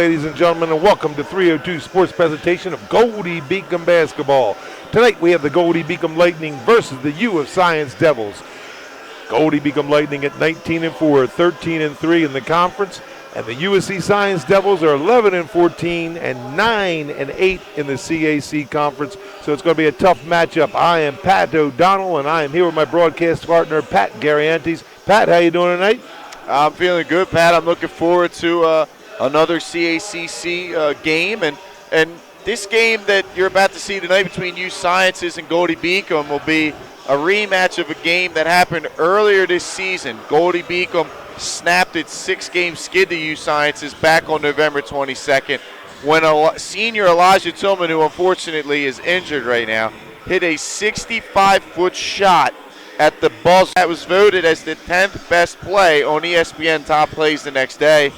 Ladies and gentlemen, and welcome to 302 Sports presentation of Goldey Beacom basketball. Tonight we have the Goldey Beacom Lightning versus the U of Science Devils. Goldey Beacom Lightning at 19-4, 13-3 in the conference, and the USC Science Devils are 11-14 and 9-8 in the CAC conference. So it's going to be a tough matchup. I am Pat O'Donnell, and I am here with my broadcast partner Pat Gariantes. Pat, how you doing tonight? I'm feeling good, Pat. I'm looking forward to another CACC game, and this game that you're about to see tonight between U Sciences and Goldey Beacom will be a rematch of a game that happened earlier this season. Goldey Beacom snapped its 6-game skid to U Sciences back on November 22nd when senior Elijah Tillman, who unfortunately is injured right now, hit a 65-foot shot at the buzzer. That was voted as the 10th best play on ESPN Top Plays the next day.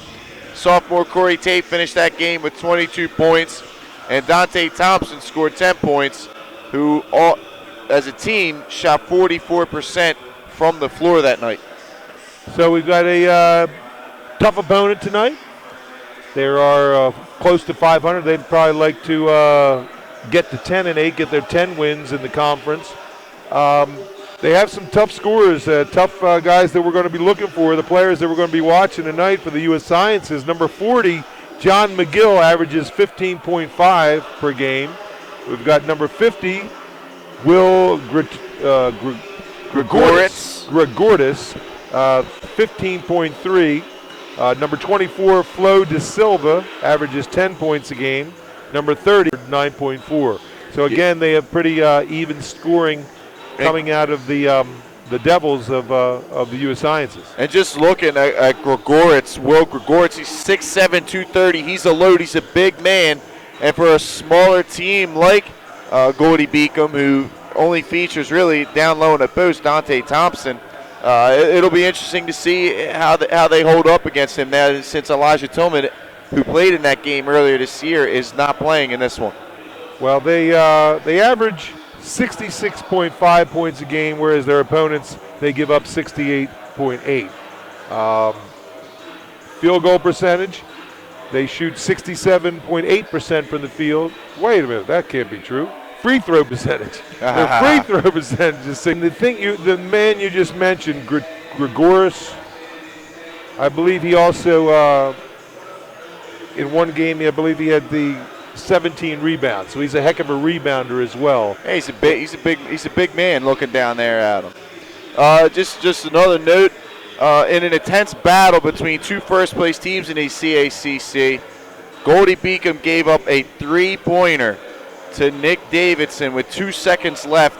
Sophomore Corey Tate finished that game with 22 points, and Dante Thompson scored 10 points, who all, as a team shot 44% from the floor that night. So we've got a tough opponent tonight. They are close to 500. They'd probably like to get to 10-8, get their 10 wins in the conference. They have some tough scorers, tough guys that we're going to be looking for, the players that we're going to be watching tonight for the U.S. Sciences. Number 40, John McGill, averages 15.5 per game. We've got number 50, Will Gregordis, 15.3. Number 24, Flo De Silva, averages 10 points a game. Number 30, 9.4. So again, they have pretty even scoring coming out of the Devils of the U.S. Sciences. And just looking at Gregorits, Will Gregorits, he's 6'7", 230. He's a load. He's a big man. And for a smaller team like Goldey Beacom, who only features really down low in the post, Dante Thompson, it'll be interesting to see how they hold up against him now, since Elijah Tillman, who played in that game earlier this year, is not playing in this one. Well, they average 66.5 points a game, whereas their opponents, they give up 68.8. Field goal percentage, they shoot 67.8% from the field. Wait a minute, that can't be true. Free throw percentage. Their free throw percentage is the man you just mentioned, Gregoris, I believe he also, in one game, I believe he had the 17 rebounds, so he's a heck of a rebounder as well. Hey, he's a big man looking down there at him. Just another note, in an intense battle between two first-place teams in the CACC, Goldey Beacom gave up a three-pointer to Nick Davidson with 2 seconds left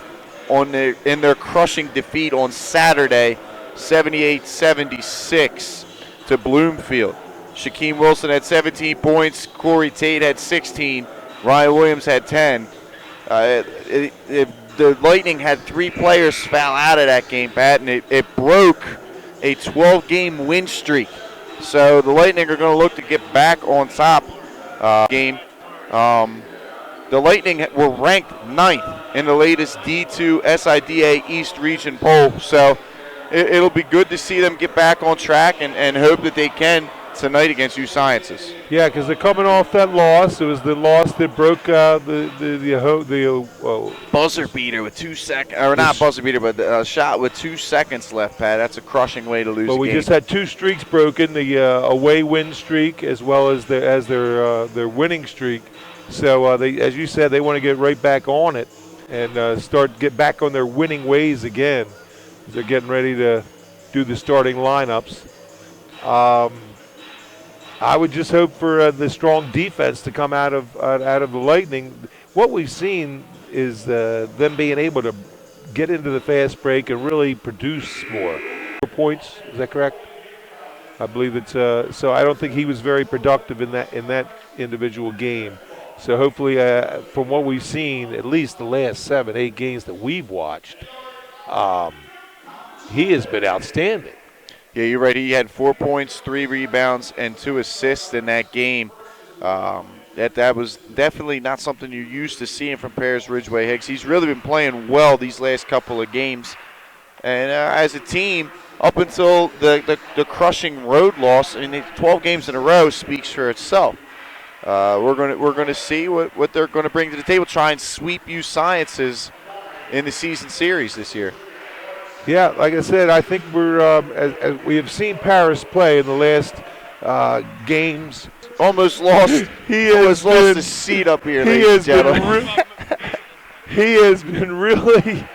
in their crushing defeat on Saturday, 78-76 to Bloomfield. Shaquem Wilson had 17 points. Corey Tate had 16. Ryan Williams had 10. The Lightning had 3 players foul out of that game, Pat, and it broke a 12-game win streak. So the Lightning are going to look to get back on top game. The Lightning were ranked 9th in the latest D2 SIDA East Region poll. So it'll be good to see them get back on track and hope that they can tonight against U Sciences. Yeah, because they're coming off that loss. It was the loss that broke the buzzer beater with 2 seconds, or not buzzer beater, but a shot with 2 seconds left, Pat. That's a crushing way to lose. But a we game. just had 2 streaks broken: the away win streak as well as their winning streak. So they, as you said, they want to get right back on it and get back on their winning ways again. They're getting ready to do the starting lineups. I would just hope for the strong defense to come out of the Lightning. What we've seen is them being able to get into the fast break and really produce more points. Is that correct? I believe it's so. I don't think he was very productive in that individual game. So hopefully, from what we've seen, at least the last 7-8 games that we've watched, he has been outstanding. Yeah, you're right. He had 4 points, 3 rebounds, and 2 assists in that game. That was definitely not something you're used to seeing from Paris Ridgeway Hicks. He's really been playing well these last couple of games. And as a team, up until the crushing road loss, I mean, 12 games in a row speaks for itself. we're gonna see what they're going to bring to the table. Try and sweep U Sciences in the season series this year. Yeah, like I said, I think we're as we have seen Paris play in the last games. Almost lost. He almost has lost been, his seat up here, he ladies has and gentlemen. He has been really.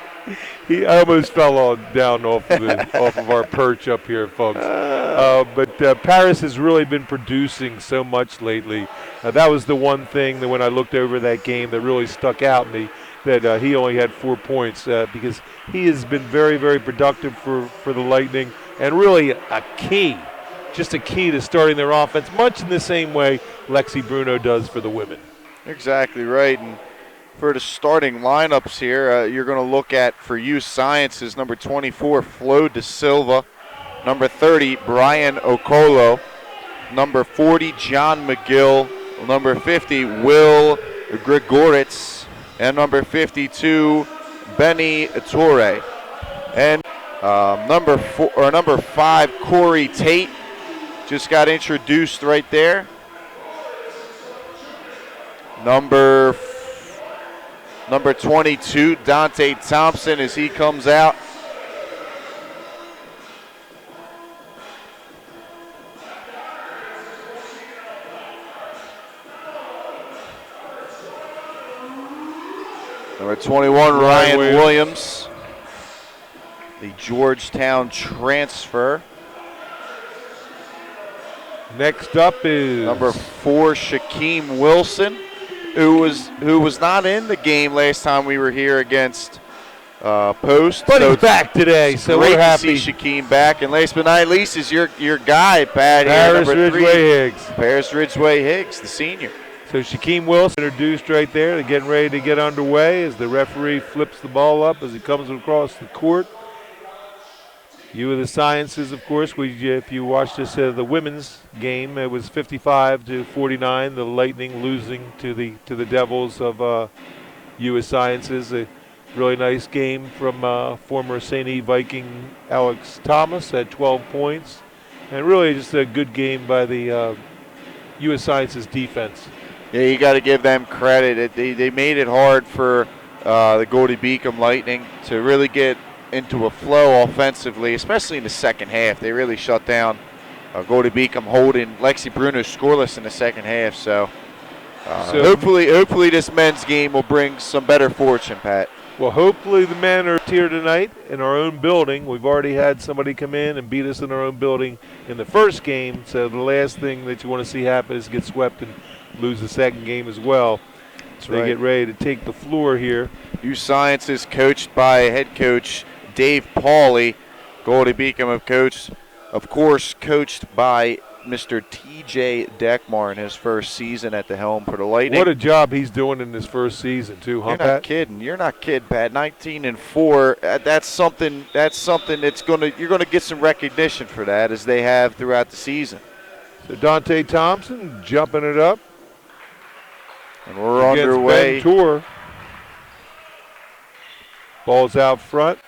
He almost fell down off of our perch up here, folks. But Paris has really been producing so much lately. That was the one thing that when I looked over that game that really stuck out me, that he only had 4 points because he has been very, very productive for the Lightning and really a key to starting their offense, much in the same way Lexi Bruno does for the women. Exactly right. And for the starting lineups here, you're going to look at for U Sciences, number 24, Flo De Silva, number 30, Brian Okolo, number 40, John McGill, number 50, Will Grigoritz, and number 52, Benny Torre. And number 5, Corey Tate, just got introduced right there. Number 22, Dante Thompson, as he comes out. Number 21, Ryan Williams, the Georgetown transfer. Next up is number 4, Shaquem Wilson, who was not in the game last time we were here against Post. But he's back today, so we're happy. To see Shaquem back. And last but not least is your guy, Pat, Paris here, number 3. Higgs. Paris Ridgeway Higgs, the senior. So Shaquem Wilson introduced right there. They're getting ready to get underway as the referee flips the ball up as he comes across the court. U of the Sciences, of course, if you watched this the women's game, it was 55-49. The Lightning losing to the Devils of U of Sciences. A really nice game from former St. E Viking Alex Thomas at 12 points, and really just a good game by the U of Sciences defense. Yeah, you got to give them credit. They made it hard for the Goldey Beacom Lightning to really get into a flow offensively, especially in the second half. They really shut down Goldey Beacom, holding Lexi Bruno scoreless in the second half. So hopefully this men's game will bring some better fortune, Pat. Well, hopefully the men are here tonight in our own building. We've already had somebody come in and beat us in our own building in the first game, so the last thing that you want to see happen is get swept and lose the second game as well. That's they right. Get ready to take the floor here. U Sciences coached by head coach Dave Pauly. Goldey Beacom, of course, coached by Mr. T.J. Deckmar in his first season at the helm for the Lightning. What a job he's doing in his first season, too, huh, Pat? You're not kidding, Pat. 19-4. That's something that's you're gonna get some recognition for that, as they have throughout the season. So Dante Thompson jumping it up. And we're underway. Ben Tour. Ball's out front.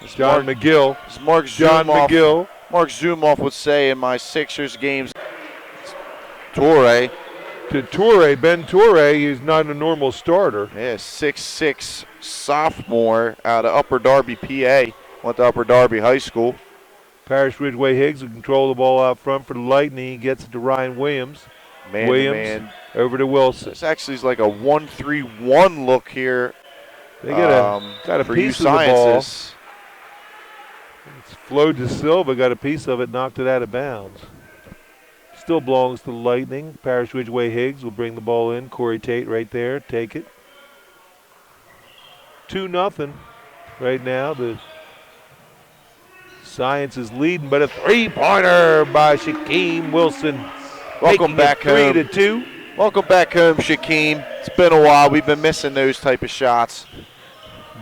John McGill. Mark Zumoff would say in my Sixers games, Torre. To Torre, Ben Torre, he's not a normal starter. Yeah, 6'6" sophomore out of Upper Darby, PA. Went to Upper Darby High School. Paris Ridgeway Higgs will control the ball out front for the Lightning. He gets it to Ryan Williams. Man over to Wilson. This actually is like a 1-3-1 look here. They got a piece of the ball. It's Flo De Silva got a piece of it, knocked it out of bounds. Still belongs to the Lightning. Paris Ridgeway Higgs will bring the ball in. Corey Tate right there, take it. 2-0 right now. The Science is leading, but a three-pointer by Shaquem Wilson. Welcome back home. 3-2. Welcome back home, Shaquem. It's been a while. We've been missing those type of shots.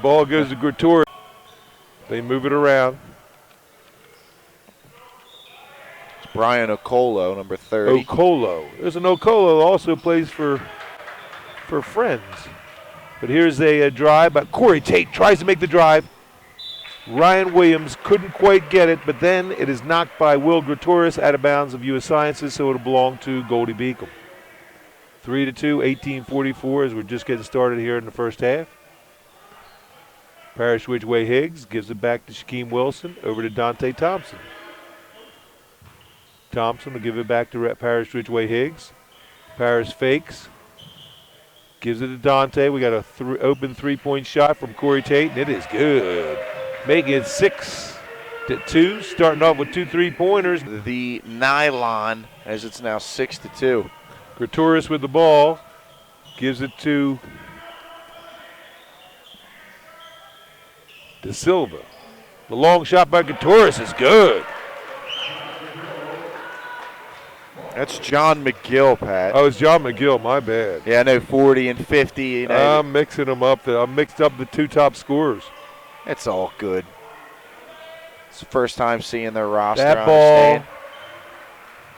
Ball goes to Grigoritz. They move it around. It's Brian Okolo, number 30. Okolo. There's an Okolo also plays for Friends. But here's a drive, but Corey Tate tries to make the drive. Ryan Williams couldn't quite get it, but then it is knocked by Will Gratoris out of bounds of U.S. Sciences, so it'll belong to Goldey Beacom. 3-2, 18:44 as we're just getting started here in the first half. Parrish Ridgeway Higgs gives it back to Shaquem Wilson, over to Dante Thompson. Thompson will give it back to Parrish Ridgeway Higgs. Parrish fakes, gives it to Dante. We got a open three-point shot from Corey Tate, and it is good. Making it 6-2, starting off with 2 3-pointers. The nylon, as it's now 6-2. Gratoris with the ball, gives it to De Silva. The long shot by Gratoris is good. That's John McGill, Pat. Oh, it's John McGill, my bad. Yeah, I know, 40 and 50. You know. I'm mixing them up. I mixed up the 2 top scorers. It's all good. It's the first time seeing their roster. That ball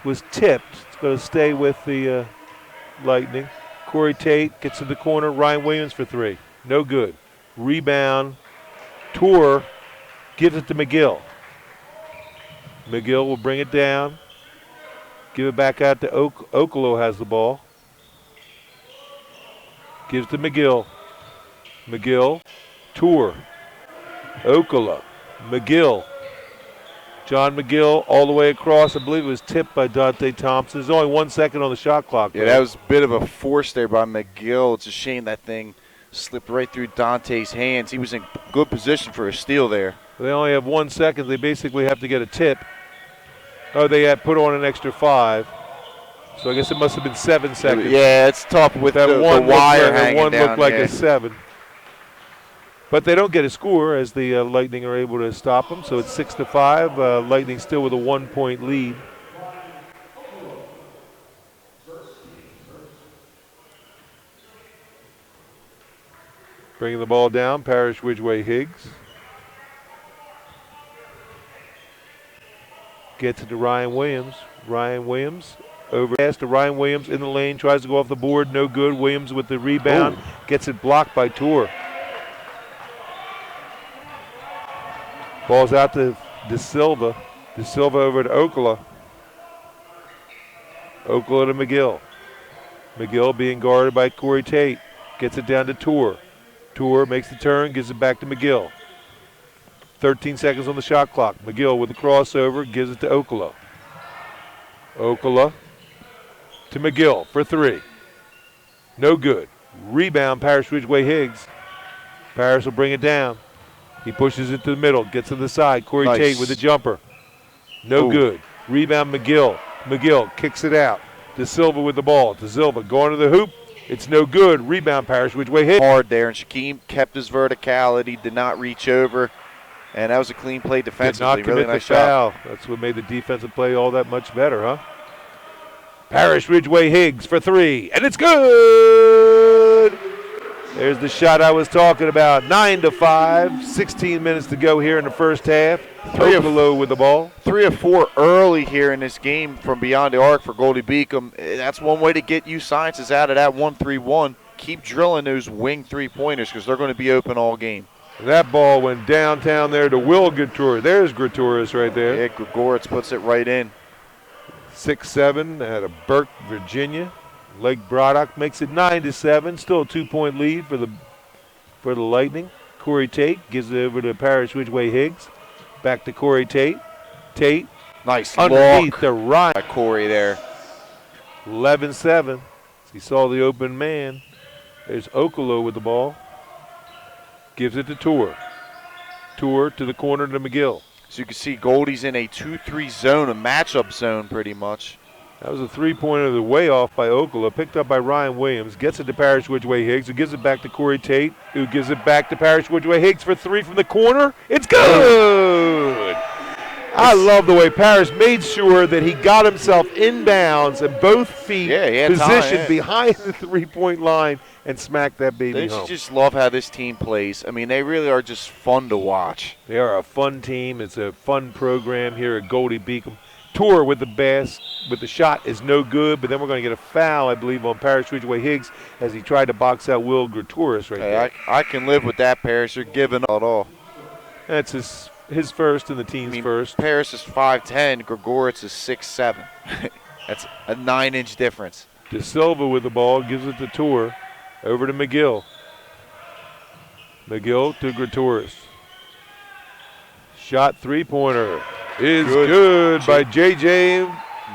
was tipped. It's going to stay with the Lightning. Corey Tate gets to the corner. Ryan Williams for 3. No good. Rebound. Tour gives it to McGill. McGill will bring it down. Give it back out to Okolo has the ball. Gives to McGill. McGill. Tour. Okolo. McGill. John McGill all the way across. I believe it was tipped by Dante Thompson. There's only 1 second on the shot clock. Yeah, that was a bit of a force there by McGill. It's a shame that thing slipped right through Dante's hands. He was in good position for a steal there. They only have 1 second. They basically have to get a tip. Oh, they had put on an extra 5. So I guess it must have been 7 seconds. Yeah, it's tough with that the one wire hanging down. One looked like yeah. a 7. But they don't get a score as the Lightning are able to stop them. So it's 6-5. Lightning still with a 1-point lead. Bringing the ball down, Parrish Ridgeway Higgs. Gets it to Ryan Williams. Ryan Williams over pass to Ryan Williams in the lane, tries to go off the board, no good. Williams with the rebound, gets it blocked by Tour. Ball's out to De Silva. De Silva over to Okolo. Okolo to McGill. McGill being guarded by Corey Tate. Gets it down to Tour. Tour makes the turn, gives it back to McGill. 13 seconds on the shot clock. McGill with the crossover, gives it to Okolo. Okolo to McGill for 3. No good. Rebound, Parrish Ridgeway Higgs. Parrish will bring it down. He pushes it to the middle, gets to the side. Corey Tate with the jumper. No good. Rebound, McGill. McGill kicks it out. De Silva with the ball. De Silva going to the hoop. It's no good. Rebound, Parrish Ridgeway Higgs. Hard there, and Shaquem kept his verticality, did not reach over. And that was a clean play defensively. Did not commit really nice the foul. shot. That's what made the defensive play all that much better, huh? Parrish Ridgeway Higgs for 3, and it's good! There's the shot I was talking about. 9-5, 16 minutes to go here in the first half. Okolo with the ball. 3 of 4 early here in this game from beyond the arc for Goldey Beacom. That's one way to get U Sciences out of that 1-3-1. Keep drilling those wing three-pointers because they're going to be open all game. That ball went downtown there to Will Gratoris. There's Gratoris right there. Yeah, Gregoritz puts it right in. 6-7 out of Burke, Virginia. Lake Braddock makes it 9-7. Still a 2-point lead for the Lightning. Corey Tate gives it over to Parrish Ridgeway Higgs. Back to Corey Tate. Tate Nice underneath look the right. by Corey there. 11-7. He saw the open man. There's Okolo with the ball. Gives it to Tour. Tour to the corner to McGill. So you can see Goldie's in a 2-3 zone, a matchup zone pretty much. That was a three-pointer the way off by Okolo, picked up by Ryan Williams. Gets it to Parrish Ridgeway Higgs, who gives it back to Corey Tate, who gives it back to Parrish Ridgeway Higgs for 3 from the corner. It's good! I love the way Parrish made sure that he got himself inbounds and both feet positioned behind the three-point line and smacked that baby home. Don't you just love how this team plays? I mean, they really are just fun to watch. They are a fun team. It's a fun program here at Goldey Beacom. Tour with the shot is no good, but then we're going to get a foul, I believe, on Parrish Ridgeway Higgs as he tried to box out Will Gratoris right there. I can live with that, Parrish. You're giving up at all. That's his first and the team's first. Paris is 5'10", Gregoritz is 6'7". That's a 9-inch difference. De Silva with the ball, gives it to Tour. Over to McGill. McGill to Gratoris. Shot three-pointer is good by J.J.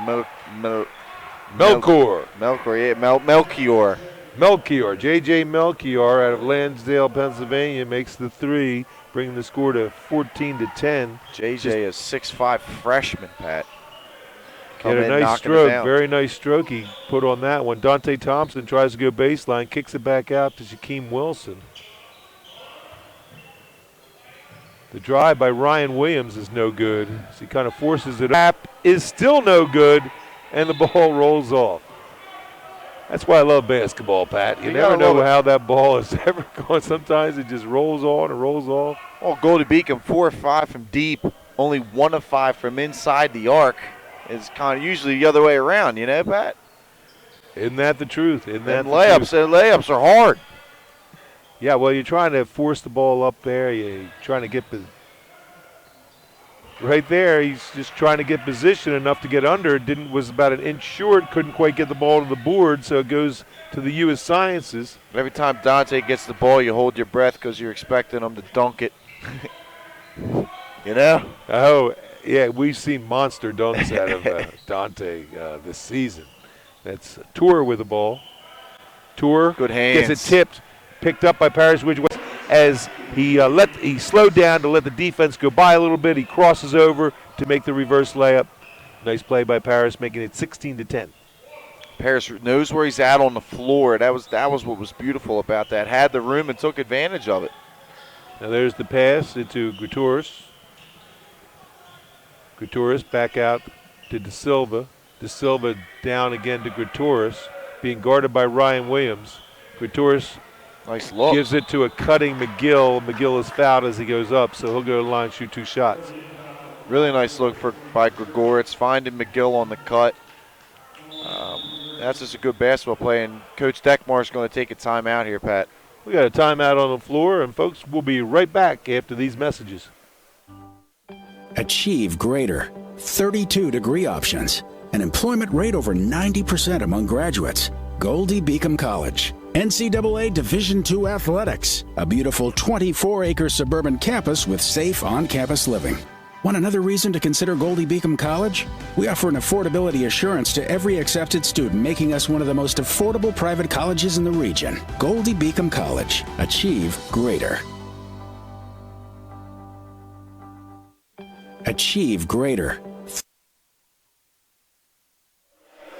Melchior. Melchior. J.J. Melchior out of Lansdale, Pennsylvania makes the three, bringing the score to 14-10. J.J. is 6'5" freshman, Pat. Had a nice stroke, very nice stroke he put on that one. Dante Thompson tries to go baseline, kicks it back out to Shaquem Wilson. The drive by Ryan Williams is no good. So he kind of forces it up. Is still no good, and the ball rolls off. That's why I love basketball, Pat. You never know how that ball is ever going. Sometimes it just rolls on and rolls off. Well, Goldey Beacom 4 of 5 from deep, only 1 of 5 from inside the arc. It's kind of usually the other way around, you know, Pat? Isn't that the truth? Layups are hard. Yeah, well, you're trying to force the ball up there. You're trying to get right there. He's just trying to get position enough to get under. Was about an inch short. Couldn't quite get the ball to the board, so it goes to the U.S. Sciences. Every time Dante gets the ball, you hold your breath because you're expecting him to dunk it. You know? Oh, yeah, we've seen monster dunks out of Dante this season. That's Tour with the ball. Tour good hands. Gets it tipped. Picked up by Paris Ridgeway as he slowed down to let the defense go by a little bit. He crosses over to make the reverse layup. Nice play by Paris, making it 16-10. Paris knows where he's at on the floor. That was what was beautiful about that. Had the room and took advantage of it. Now there's the pass into Gratoris. Gratoris back out to De Silva. De Silva down again to Gratoris, being guarded by Ryan Williams. Gratoris nice look. Gives it to a cutting McGill. McGill is fouled as he goes up, so he'll go to the line and shoot 2 shots. Really nice look by Gregoritz, finding McGill on the cut. That's just a good basketball play, and Coach Deckmar is going to take a timeout here, Pat. We got a timeout on the floor, and folks, we'll be right back after these messages. Achieve greater. 32 degree options. An employment rate over 90% among graduates. Goldey Beacom College. NCAA Division II athletics. A beautiful 24-acre suburban campus with safe on-campus living. Want another reason to consider Goldey Beacom College? We offer an affordability assurance to every accepted student, making us one of the most affordable private colleges in the region. Goldey Beacom College. Achieve greater. Achieve greater.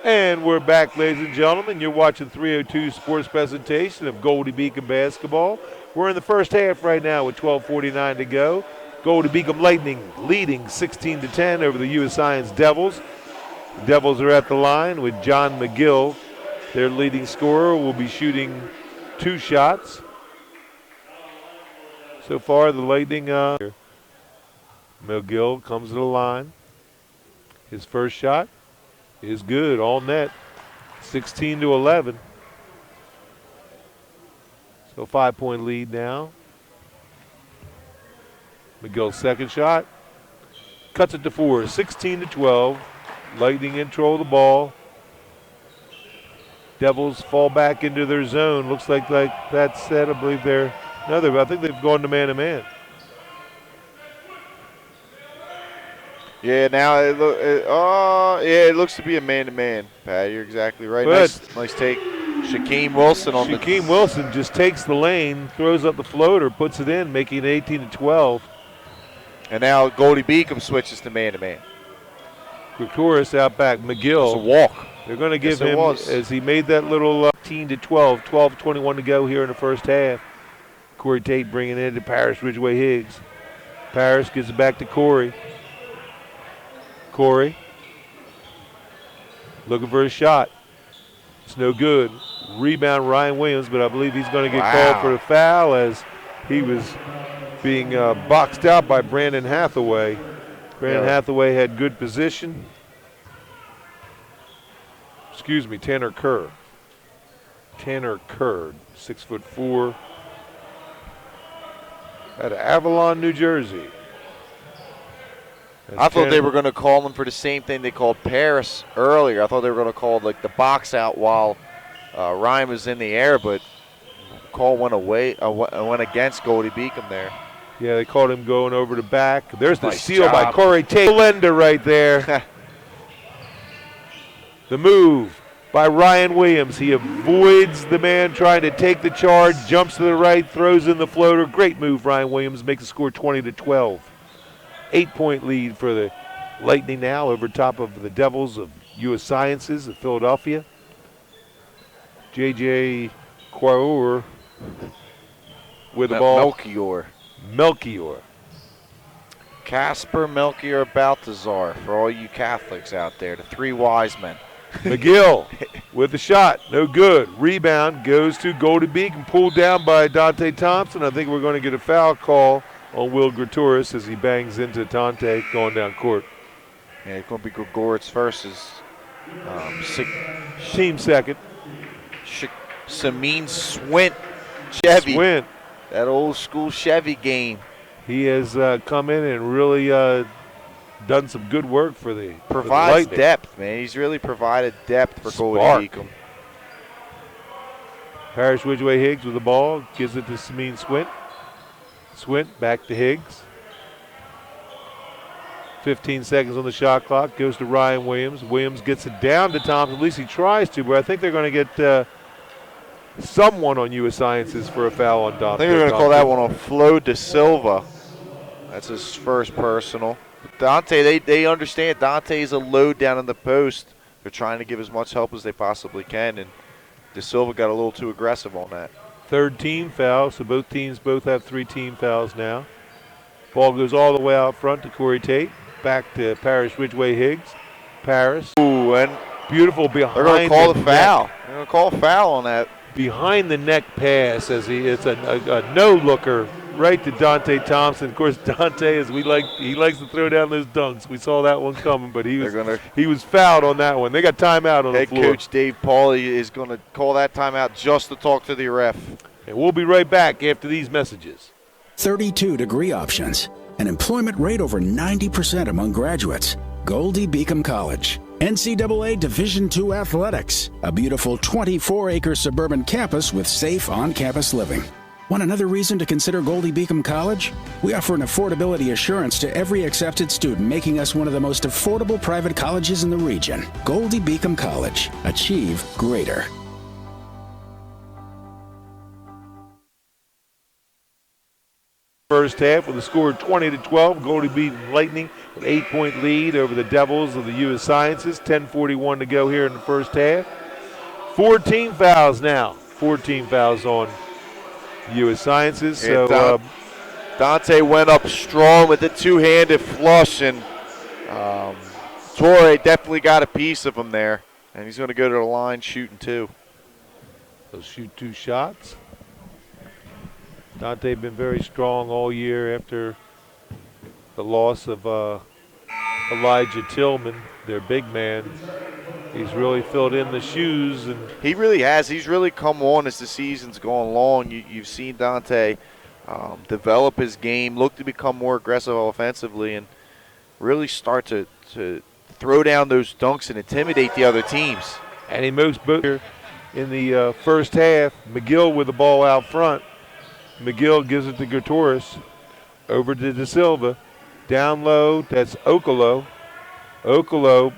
And we're back, ladies and gentlemen. You're watching 302 Sports presentation of Goldey Beacom basketball. We're in the first half right now with 12:49 to go. Goldey Beacom Lightning leading 16-10 over the U.S. Science Devils. The Devils are at the line with John McGill. Their leading scorer will be shooting 2 shots. So far, the Lightning, McGill comes to the line. His first shot is good, all net, 16-11. So 5-point lead now. McGill's second shot, cuts it to 4, 16-12. Lightning in control of the ball. Devils fall back into their zone. Looks like Pat said, I believe I think they've gone to man-to-man. Yeah, now it looks to be a man-to-man, Pat. You're exactly right. Nice take. Shaquem Wilson on Shaquem Wilson just takes the lane, throws up the floater, puts it in, making it 18-12. And now Goldey Beacom switches to man-to-man. Gratoris out back. McGill. It's a walk. They're going to give him, as he made that little 18-12, 12-21 to go here in the first half. Corey Tate bringing it to Paris Ridgeway Higgs. Paris gives it back to Corey. Corey looking for a shot. It's no good. Rebound Ryan Williams, but I believe he's going to get called for the foul as he was being boxed out by Brandon Hathaway. Brandon Hathaway had good position. Excuse me, Tanner Kerr. Tanner Kerr, 6'4". out of Avalon, New Jersey. I thought they were going to call him for the same thing they called Paris earlier. I thought they were going to call like the box out while Ryan was in the air, but call went against Goldey Beacom there. Yeah, they called him going over the back. There's the Nice steal by job. Corey Tate. Blender right there. The move by Ryan Williams. He avoids the man trying to take the charge, jumps to the right, throws in the floater. Great move, Ryan Williams. Makes the score 20-12. 8-point lead for the Lightning now over top of the Devils of U.S. Sciences of Philadelphia. J.J. Quaour with the ball. Melchior. Casper Melchior Balthazar for all you Catholics out there, the three wise men. McGill with the shot, no good. Rebound goes to Goldey Beacom, pulled down by Dante Thompson. I think we're going to get a foul call on Will Gratoris as he bangs into Dante going down court. Yeah, it's going to be Gregoritz versus Team second. Samin Swint Chevy. Swint. That old school Chevy game. He has come in and really done some good work for the Provides Lightning. depth, man. He's really provided depth for Goldey Beacom. Parrish Widgeway Higgs with the ball, gives it to Samin Swint. Swint back to Higgs. 15 seconds on the shot clock, goes to Ryan Williams. Williams gets it down to Thompson, at least he tries to, but I think they're going to get someone on U.S. Sciences for a foul on Dante. I think they're going to call that one on Flo De Silva. That's his first personal. But Dante, they understand Dante is a load down in the post. They're trying to give as much help as they possibly can, and De Silva got a little too aggressive on that. Third team foul, so both teams have 3 team fouls now. Ball goes all the way out front to Corey Tate. Back to Parrish Widgeway Higgs. Paris. Ooh, and beautiful behind. They're going to call the foul. They're going to call a foul on that. Behind the neck pass as it's a no-looker right to Dante Thompson. Of course, Dante, he likes to throw down those dunks. We saw that one coming, but he was fouled on that one. They got timeout on the floor. Head coach Dave Pauly is going to call that timeout just to talk to the ref. And we'll be right back after these messages. 32 degree options. An employment rate over 90% among graduates. Goldey Beacom College. NCAA Division II athletics. A beautiful 24-acre suburban campus with safe on-campus living. Want another reason to consider Goldey Beacom College? We offer an affordability assurance to every accepted student, making us one of the most affordable private colleges in the region. Goldey Beacom College. Achieve greater. First half with a score of 20-12. Goldey Beacom Lightning with 8-point lead over the Devils of the U.S. Sciences. 10:41 to go here in the first half. 14 fouls now. 14 fouls on U.S. Sciences. So Dante went up strong with the two-handed flush, and Torre definitely got a piece of him there. And he's going to go to the line shooting 2. He'll shoot 2 shots. Dante been very strong all year after the loss of Elijah Tillman, their big man. He's really filled in the shoes. And he really has. He's really come on as the season's gone along. You've seen Dante develop his game, look to become more aggressive offensively, and really start to throw down those dunks and intimidate the other teams. And he moves both here in the first half. McGill with the ball out front. McGill gives it to Gratoris. Over to De Silva. Down low, that's Okolo. Okolo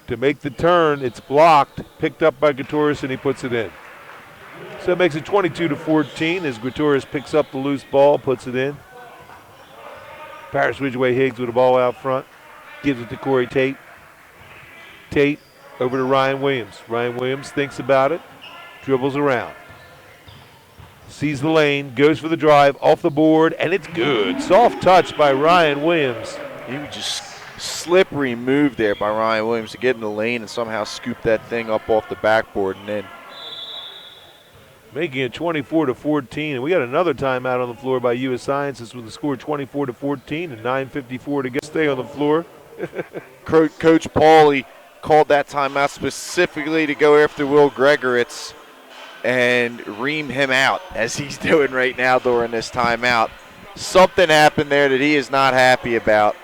to make the turn. It's blocked. Picked up by Gratoris, and he puts it in. So it makes it 22-14 as Gratoris picks up the loose ball, puts it in. Parrish Widgeway Higgs with the ball out front. Gives it to Corey Tate. Tate over to Ryan Williams. Ryan Williams thinks about it. Dribbles around. Sees the lane, goes for the drive, off the board, and it's good. Soft touch by Ryan Williams. He was just slippery move there by Ryan Williams to get in the lane and somehow scoop that thing up off the backboard and in. Making it 24-14, and we got another timeout on the floor by U.S. Sciences with the score 24-14 and 9:54 to go. Stay on the floor. Coach Pauly called that timeout specifically to go after Will Gregoritz and ream him out, as he's doing right now during this timeout. something happened there that he is not happy about.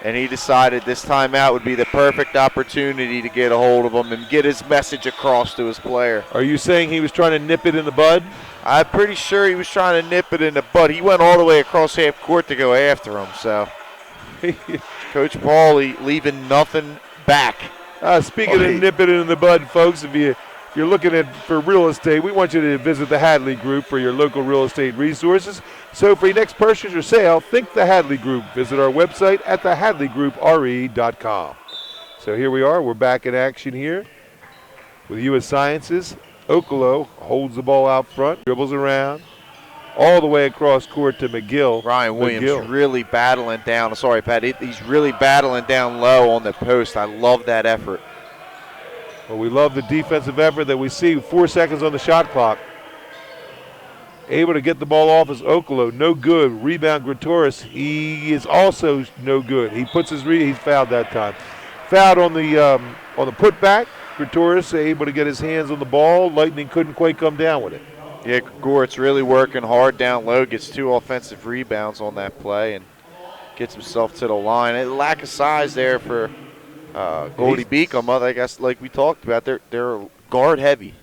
And he decided this timeout would be the perfect opportunity to get a hold of him and get his message across to his player. Are you saying he was trying to nip it in the bud? I'm pretty sure he was trying to nip it in the bud. He went all the way across half court to go after him. So Coach Pauly leaving nothing back. Speaking of nip it in the bud, folks, if you're looking for real estate, we want you to visit the Hadley Group for your local real estate resources. So for your next purchase or sale, think the Hadley Group. Visit our website at thehadleygroupre.com. So here we are. We're back in action here with U.S. Sciences. Okolo holds the ball out front, dribbles around, all the way across court to McGill. Ryan Williams really battling down. Sorry, Pat. He's really battling down low on the post. I love that effort. Well, we love the defensive effort that we see. 4 seconds on the shot clock. Able to get the ball off is Okolo. No good. Rebound Gratoris. He is also no good. He puts he's fouled that time. Fouled on the putback. Gratoris able to get his hands on the ball. Lightning couldn't quite come down with it. Yeah, Goretz really working hard down low. Gets 2 offensive rebounds on that play and gets himself to the line. A lack of size there for Goldey Beacom. I guess like we talked about, they're guard heavy.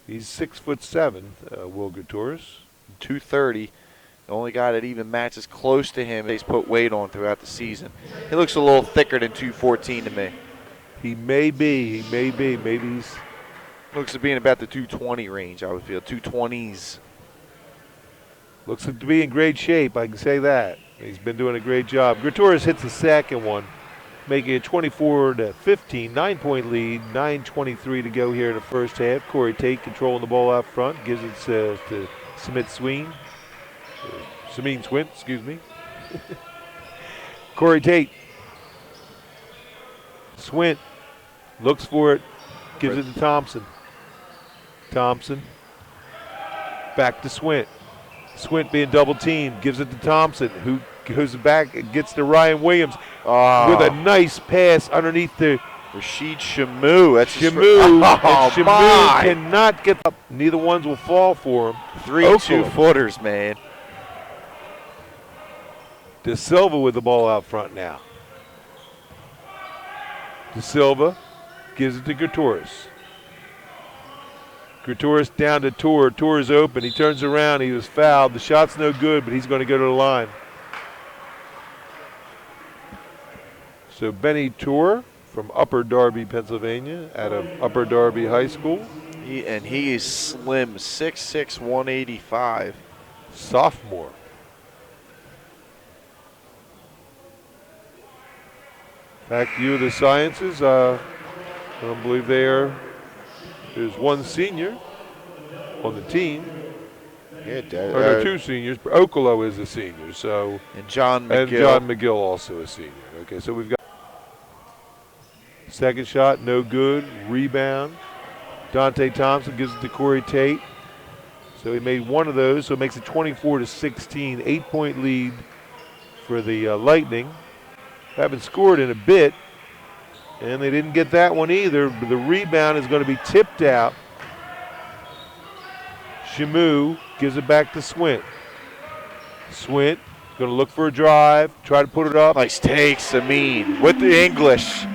He's 6'7", Will Gratoris. 230. The only guy that even matches close to him, he's put weight on throughout the season. He looks a little thicker than 214 to me. He may be. Maybe he's. Looks to be in about the 220 range, I would feel. 220s. Looks to be in great shape, I can say that. He's been doing a great job. Gratoris hits the second one, making it 24-15, 9-point lead, 9:23 to go here in the first half. Corey Tate controlling the ball out front, gives it to Sameen Swint, excuse me. Corey Tate. Swint looks for it, gives it to Thompson. Thompson back to Swint. Swint being double teamed, gives it to Thompson, who goes back and gets to Ryan Williams with a nice pass underneath the Rashid Shamu. That's Shamu. Shamu cannot get up. Neither ones will fall for him. 3 2-footers, man. De Silva with the ball out front now. De Silva gives it to Gratoris. Gratoris down to Tor. Tor's open. He turns around. He was fouled. The shot's no good, but he's going to go to the line. So Benny Tor from Upper Darby, Pennsylvania, out of Upper Darby High School. He is slim, 6'6", 185. Sophomore. Back to you, the Sciences. I don't believe there's one senior on the team. Yeah, there are 2 seniors. Okolo is a senior, so and John McGill. And John McGill also a senior. Okay, so we've got second shot, no good. Rebound. Dante Thompson gives it to Corey Tate. So he made one of those, so it makes it 24-16, 8-point lead for the Lightning. Haven't scored in a bit, and they didn't get that one either. But the rebound is going to be tipped out. Shamu gives it back to Swint. Swint going to look for a drive, try to put it up. Nice take, Sameen, with the English.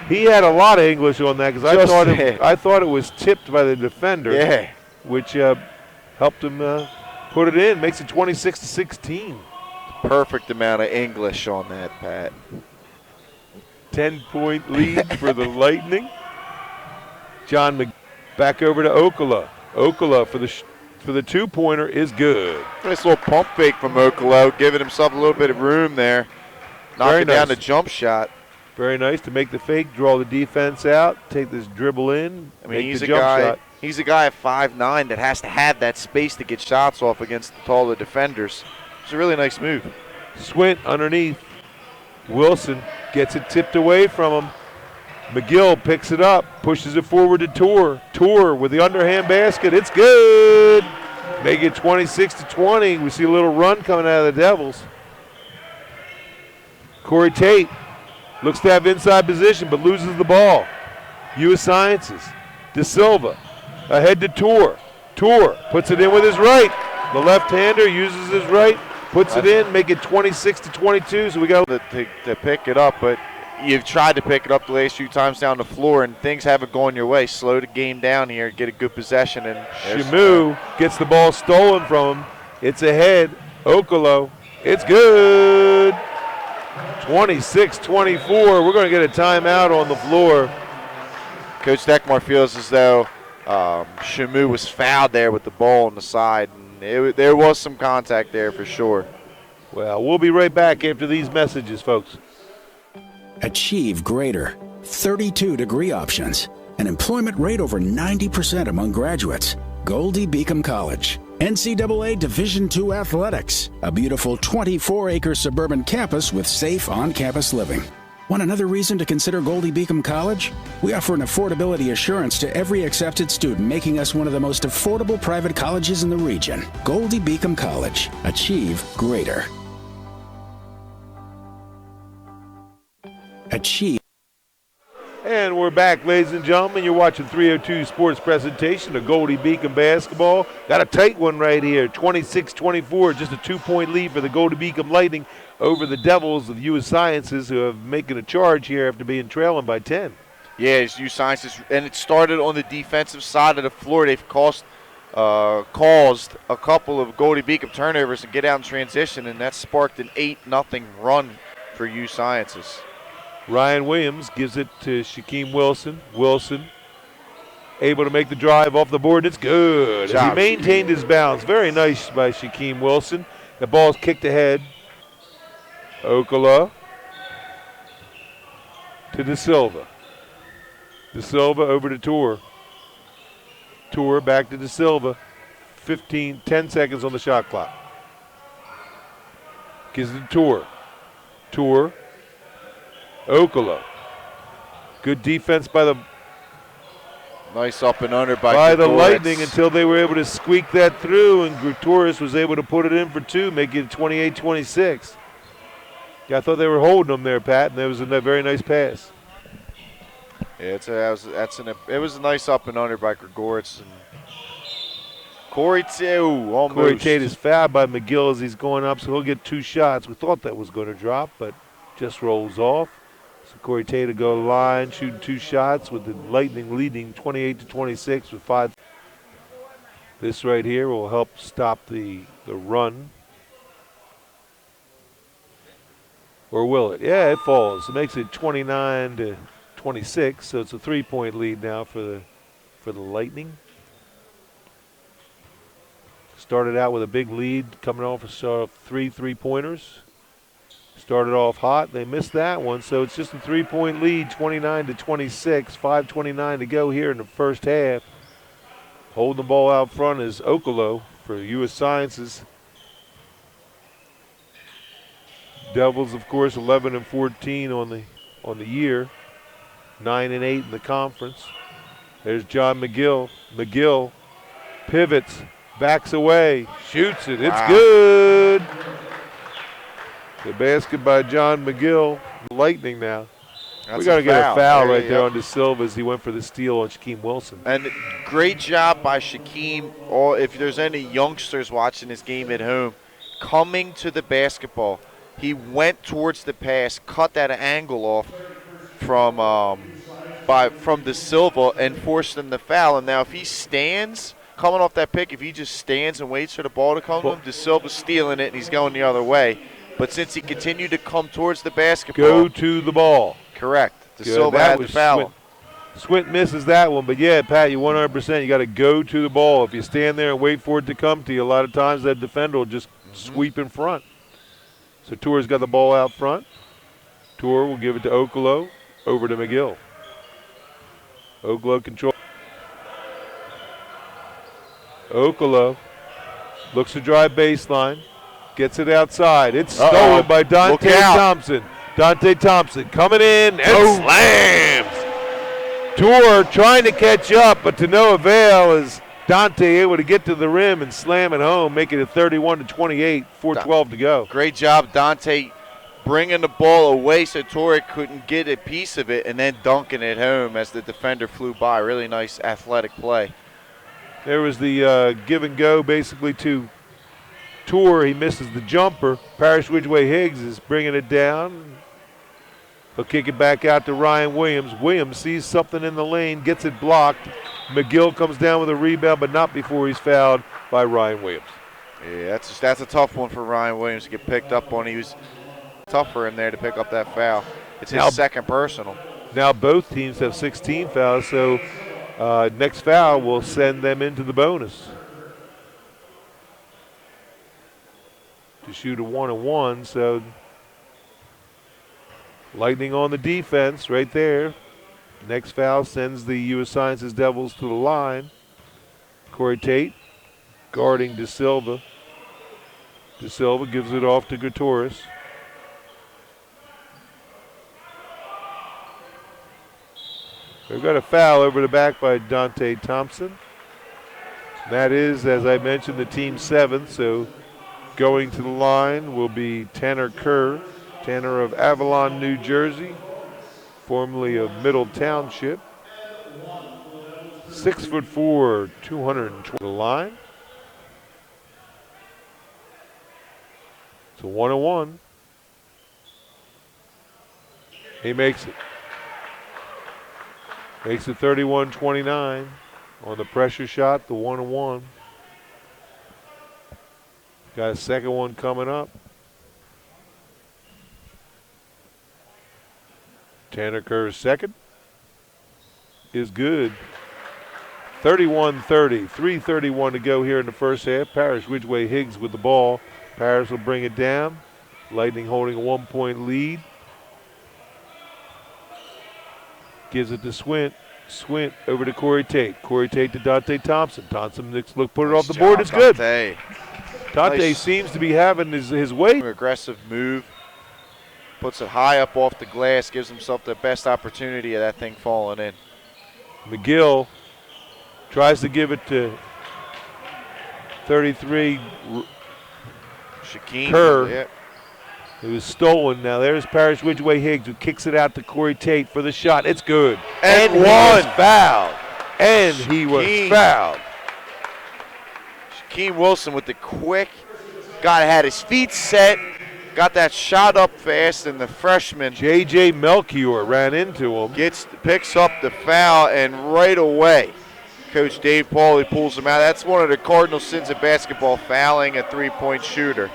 He had a lot of English on that because I thought it was tipped by the defender, which helped him put it in. Makes it 26-16. Perfect amount of English on that, Pat. 10-point lead for the Lightning. John back over to Okolo. Okolo for the 2-pointer is good. Nice little pump fake from Okolo, giving himself a little bit of room there. Knocking down the jump shot. Very nice to make the fake, draw the defense out, take this dribble in, he's a guy at 5'9" that has to have that space to get shots off against the taller defenders. It's a really nice move. Swint underneath. Wilson gets it tipped away from him. McGill picks it up, pushes it forward to Tor. Tor with the underhand basket. It's good. Make it 26-20. We see a little run coming out of the Devils. Corey Tate looks to have inside position but loses the ball. U.S. Sciences. De Silva ahead to Tor. Tor puts it in with his right. The left-hander uses his right puts it in, make it 26-22. So we got to pick it up, but you've tried to pick it up the last few times down the floor, and things haven't gone your way. Slow the game down here, get a good possession, and Shamu gets the ball stolen from him. It's ahead. Okolo. It's good. 26-24. We're going to get a timeout on the floor. Coach Deckmar feels as though Shamu was fouled there with the ball on the side, and there was some contact there for sure. Well, we'll be right back after these messages, folks. Achieve greater. 32 degree options. An employment rate over 90% among graduates. Goldey Beacom College. NCAA Division II athletics. A beautiful 24-acre suburban campus with safe on-campus living. Want another reason to consider Goldey Beacom College? We offer an affordability assurance to every accepted student, making us one of the most affordable private colleges in the region. Goldey Beacom College. Achieve greater. Achieve. And we're back, ladies and gentlemen. You're watching 302 Sports presentation of Goldey Beacom basketball. Got a tight one right here, 26-24, just a 2-point lead for the Goldey Beacom Lightning over the Devils of U.S. Sciences, who are making a charge here after being trailing by 10. Yeah, it's U.S. Sciences, and it started on the defensive side of the floor. They've caused a couple of Goldey Beacom turnovers and get out in transition, and that sparked an 8-0 run for U.S. Sciences. Ryan Williams gives it to Shaquem Wilson. Wilson able to make the drive off the board. It's good. He maintained his balance. Very nice by Shaquem Wilson. The ball's kicked ahead. Okolo to De Silva. De Silva over to Tour. Tour back to De Silva. 10 seconds on the shot clock. Gives it to Tour. Tour. Okolo. Good defense by the nice up and under by the Lightning until they were able to squeak that through, and Gutierrez was able to put it in for two, making it 28-26. Yeah, I thought they were holding them there, Pat, and that was a very nice pass. Yeah, it was a nice up and under by Gregorets. Corey Tate, almost. Corey Tate is fouled by McGill as he's going up, so he'll get 2 shots. We thought that was going to drop, but just rolls off. So Corey Tate to go to the line, shooting 2 shots with the Lightning leading 28-26 with 5. This right here will help stop the run. Or will it? Yeah, it falls. It makes it 29-26, so it's a 3-point lead now for the Lightning. Started out with a big lead, coming off of 3 3-pointers. Started off hot. They missed that one, so it's just a 3-point lead, 29-26, 5:29 to go here in the first half. Holding the ball out front is Okolo for U.S. Sciences. Devils, of course, 11-14 on the year, 9-8 in the conference. There's John McGill. McGill pivots, backs away, shoots it. It's good. The basket by John McGill. Lightning now. We got to get a foul right there on De Silva as he went for the steal on Shaquem Wilson. And great job by Shaquem. Or if there's any youngsters watching this game at home, coming to the basketball, he went towards the pass, cut that angle off from De Silva, and forced him to foul. And now if he stands coming off that pick, if he just stands and waits for the ball to come to him, De Silva's stealing it and he's going the other way. But since he continued to come towards the basketball. Go to the ball. Correct. De Silva had the foul. Swint misses that one, but yeah, Pat, you 100%. You got to go to the ball. If you stand there and wait for it to come to you, a lot of times that defender will just sweep in front. So Tour's got the ball out front. Tour will give it to Okolo, over to McGill. Okolo control. Okolo looks to drive baseline. Gets it outside. It's stolen by Dante Thompson. Dante Thompson coming in and slams. Tour trying to catch up, but to no avail as Dante able to get to the rim and slam it home, making it 31-28, 4:12 to go. Great job, Dante, bringing the ball away so Torrey couldn't get a piece of it and then dunking it home as the defender flew by. Really nice athletic play. There was the give and go basically to Tour, he misses the jumper. Parrish Ridgeway Higgs is bringing it down. He'll kick it back out to Ryan Williams. Williams sees something in the lane, gets it blocked. McGill comes down with a rebound, but not before he's fouled by Ryan Williams. Yeah, that's a tough one for Ryan Williams to get picked up on. He was tough for him there to pick up that foul. It's his second personal. Now both teams have 16 fouls, so next foul will send them into the bonus. To shoot a 1-on-1, so Lightning on the defense right there. Next foul sends the U.S. Sciences Devils to the line. Corey Tate guarding De Silva. De Silva gives it off to Gutierrez. They've got a foul over the back by Dante Thompson. That is, as I mentioned, the team's seventh, so going to the line will be Tanner Kerr. Tanner of Avalon, New Jersey, formerly of Middle Township. 6'4", 220 the line. It's a 1-on-1. He makes it. Makes it 31-29 on the pressure shot, the 1-on-1. Got a second one coming up. Tanner Kerr's second is good. 31-30, 3:31 to go here in the first half. Parrish Ridgeway Higgs with the ball. Parrish will bring it down. Lightning holding a 1-point lead. Gives it to Swint. Swint over to Corey Tate. Corey Tate to Dante Thompson. Thompson next look, put it off the board. It's good. Dante seems to be having his way. Aggressive move. Puts it high up off the glass. Gives himself the best opportunity of that thing falling in. McGill tries to give it to 33 Shaquem Kerr. Yeah. It was stolen. Now there's Parrish Ridgeway Higgs who kicks it out to Corey Tate for the shot. It's good. And he one. was fouled. And he was fouled. Shaquem Wilson with the quick. Had his feet set. Got that shot up fast, and the freshman J.J. Melchior ran into him. Picks up the foul, and right away, Coach Dave Pauly pulls him out. That's one of the cardinal sins of basketball, fouling a three-point shooter.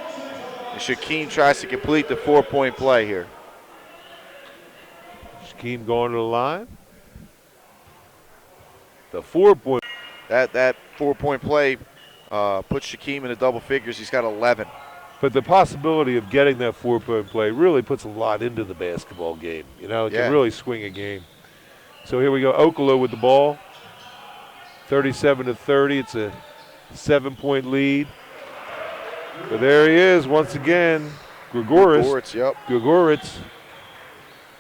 And Shaquem tries to complete the 4-point play here. Shaquem going to the line. The 4-point. That 4-point play puts Shaquem in the double figures. He's got 11. But the possibility of getting that 4-point play really puts a lot into the basketball game. You know, it can really swing a game. So here we go. Okolo with the ball. 37-30. It's a 7-point lead. But there he is once again. Grigoritz,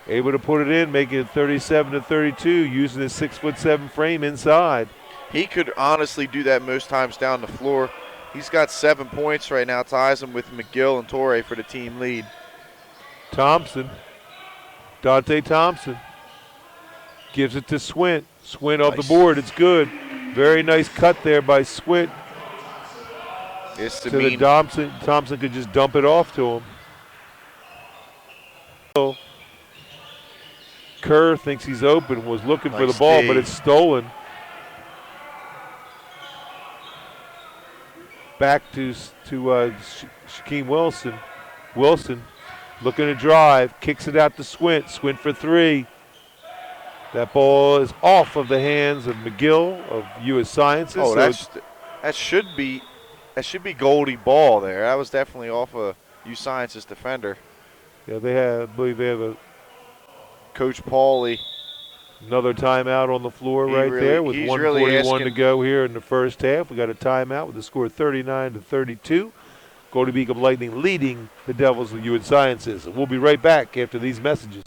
able to put it in, making it 37-32, using his 6'7" frame inside. He could honestly do that most times down the floor. He's got 7 points right now, ties him with McGill and Torrey for the team lead. Thompson, Dante Thompson, gives it to Swint. Swint off the board, it's good. Very nice cut there by Swint. So that Thompson could just dump it off to him. Kerr thinks he's open, was looking for the ball, but it's stolen. Back to Shaquem Wilson. Wilson looking to drive, kicks it out to Swint. Swint for three. That ball is off of the hands of McGill of U.S. Sciences. Oh, that should be Goldie ball there. That was definitely off a U Sciences defender. Yeah, I believe they have a Coach Pauly. Another timeout on the floor there with 1:41 to go here in the first half. We got a timeout with the score 39-32. Goldey Beacom Lightning leading the Devils of U.S. Sciences. And we'll be right back after these messages.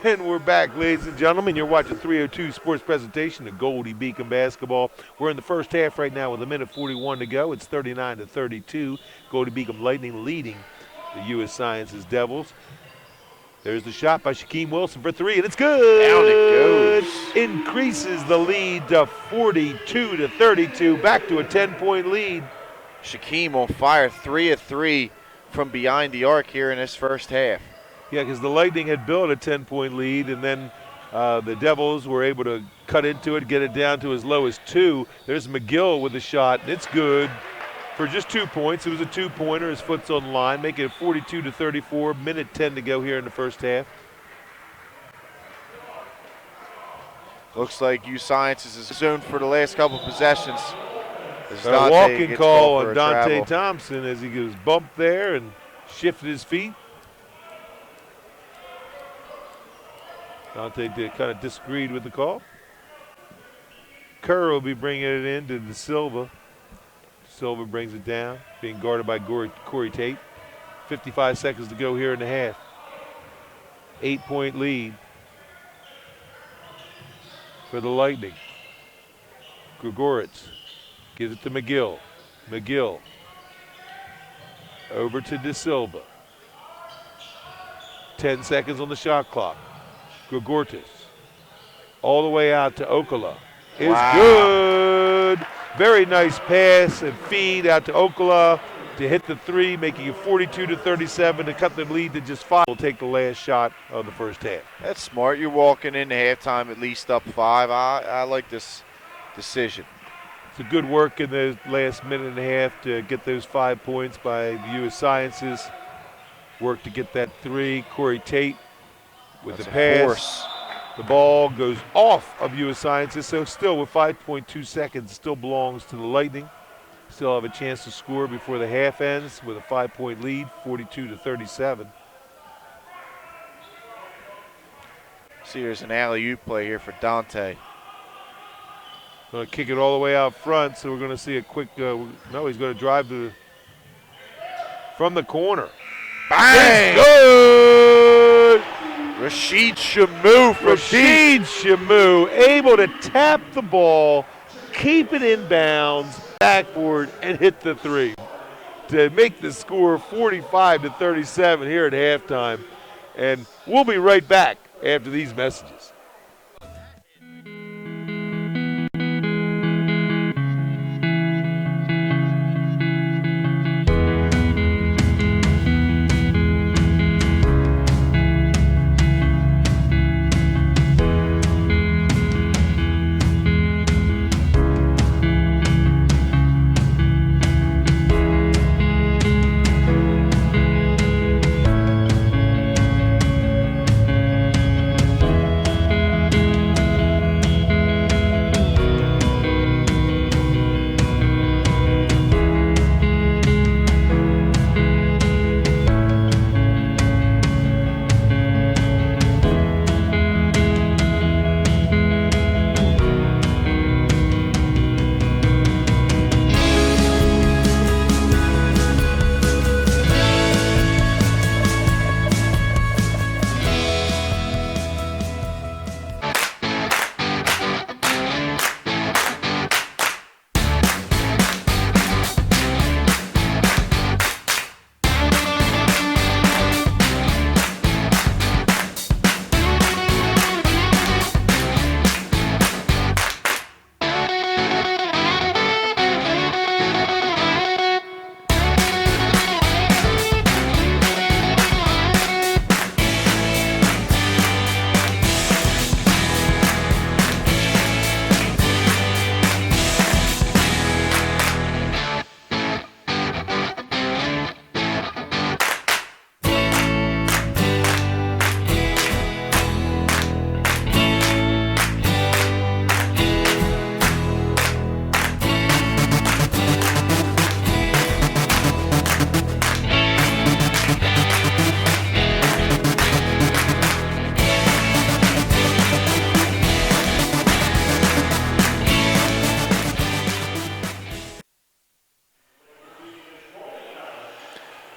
And we're back, ladies and gentlemen. You're watching 302 Sports Presentation of Goldey Beacom basketball. We're in the first half right now with 1:41 to go. It's 39-32. Goldey Beacom Lightning leading the U.S. Sciences Devils. There's the shot by Shaquem Wilson for three, and it's good. Down it goes. Increases the lead to 42-32. Back to a 10-point lead. Shaquem on fire, 3 of 3 from behind the arc here in this first half. Yeah, because the Lightning had built a 10-point lead, and then the Devils were able to cut into it, get it down to as low as 2. There's McGill with a shot, and it's good for just 2 points. It was a 2-pointer. His foot's on the line, making it 42-34. Minute 10 to go here in the first half. Looks like U Sciences is zoned for the last couple of possessions. A walking call for on a Dante travel. Thompson as he was bumped there and shifted his feet. Dante kind of disagreed with the call. Kerr will be bringing it in to De Silva. Silva brings it down, being guarded by Corey Tate. 55 seconds to go here in the half. 8-point lead for the Lightning. Grigoritz gives it to McGill. McGill over to De Silva. 10 seconds on the shot clock. Grigortis all the way out to Okola. Is good. Very nice pass and feed out to Okola to hit the three, making it 42-37 to cut the lead to just 5. Will take the last shot of the first half. That's smart. You're walking into halftime at least up 5. I like this decision. It's a good work in the last minute and a half to get those 5 points by the U.S. Sciences. Work to get that three. Corey Tate with That's the pass. Force. The ball goes off of U.S. Sciences, so still with 5.2 seconds, still belongs to the Lightning. Still have a chance to score before the half ends with a 5-point lead, 42-37. See, there's an alley-oop play here for Dante. Going to kick it all the way out front, so we're going to see a quick, no, he's going to drive from the corner. Bang! It's good! Rashid Shamu from Rashid Shamu able to tap the ball, keep it in bounds, backboard, and hit the three to make the score 45-37 here at halftime. And we'll be right back after these messages.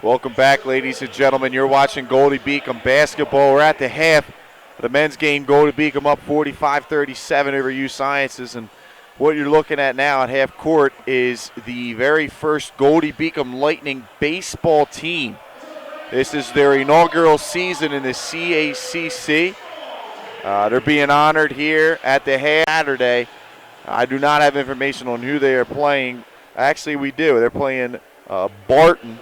Welcome back, ladies and gentlemen. You're watching Goldey Beacom basketball. We're at the half, The men's game, Goldey Beacom up 45-37 over U Sciences, and what you're looking at now at half court is the very first Goldey Beacom Lightning baseball team. This is their inaugural season in the CACC. They're being honored here at the half Saturday. I do not have information on who they are playing. Actually, we do. They're playing Barton.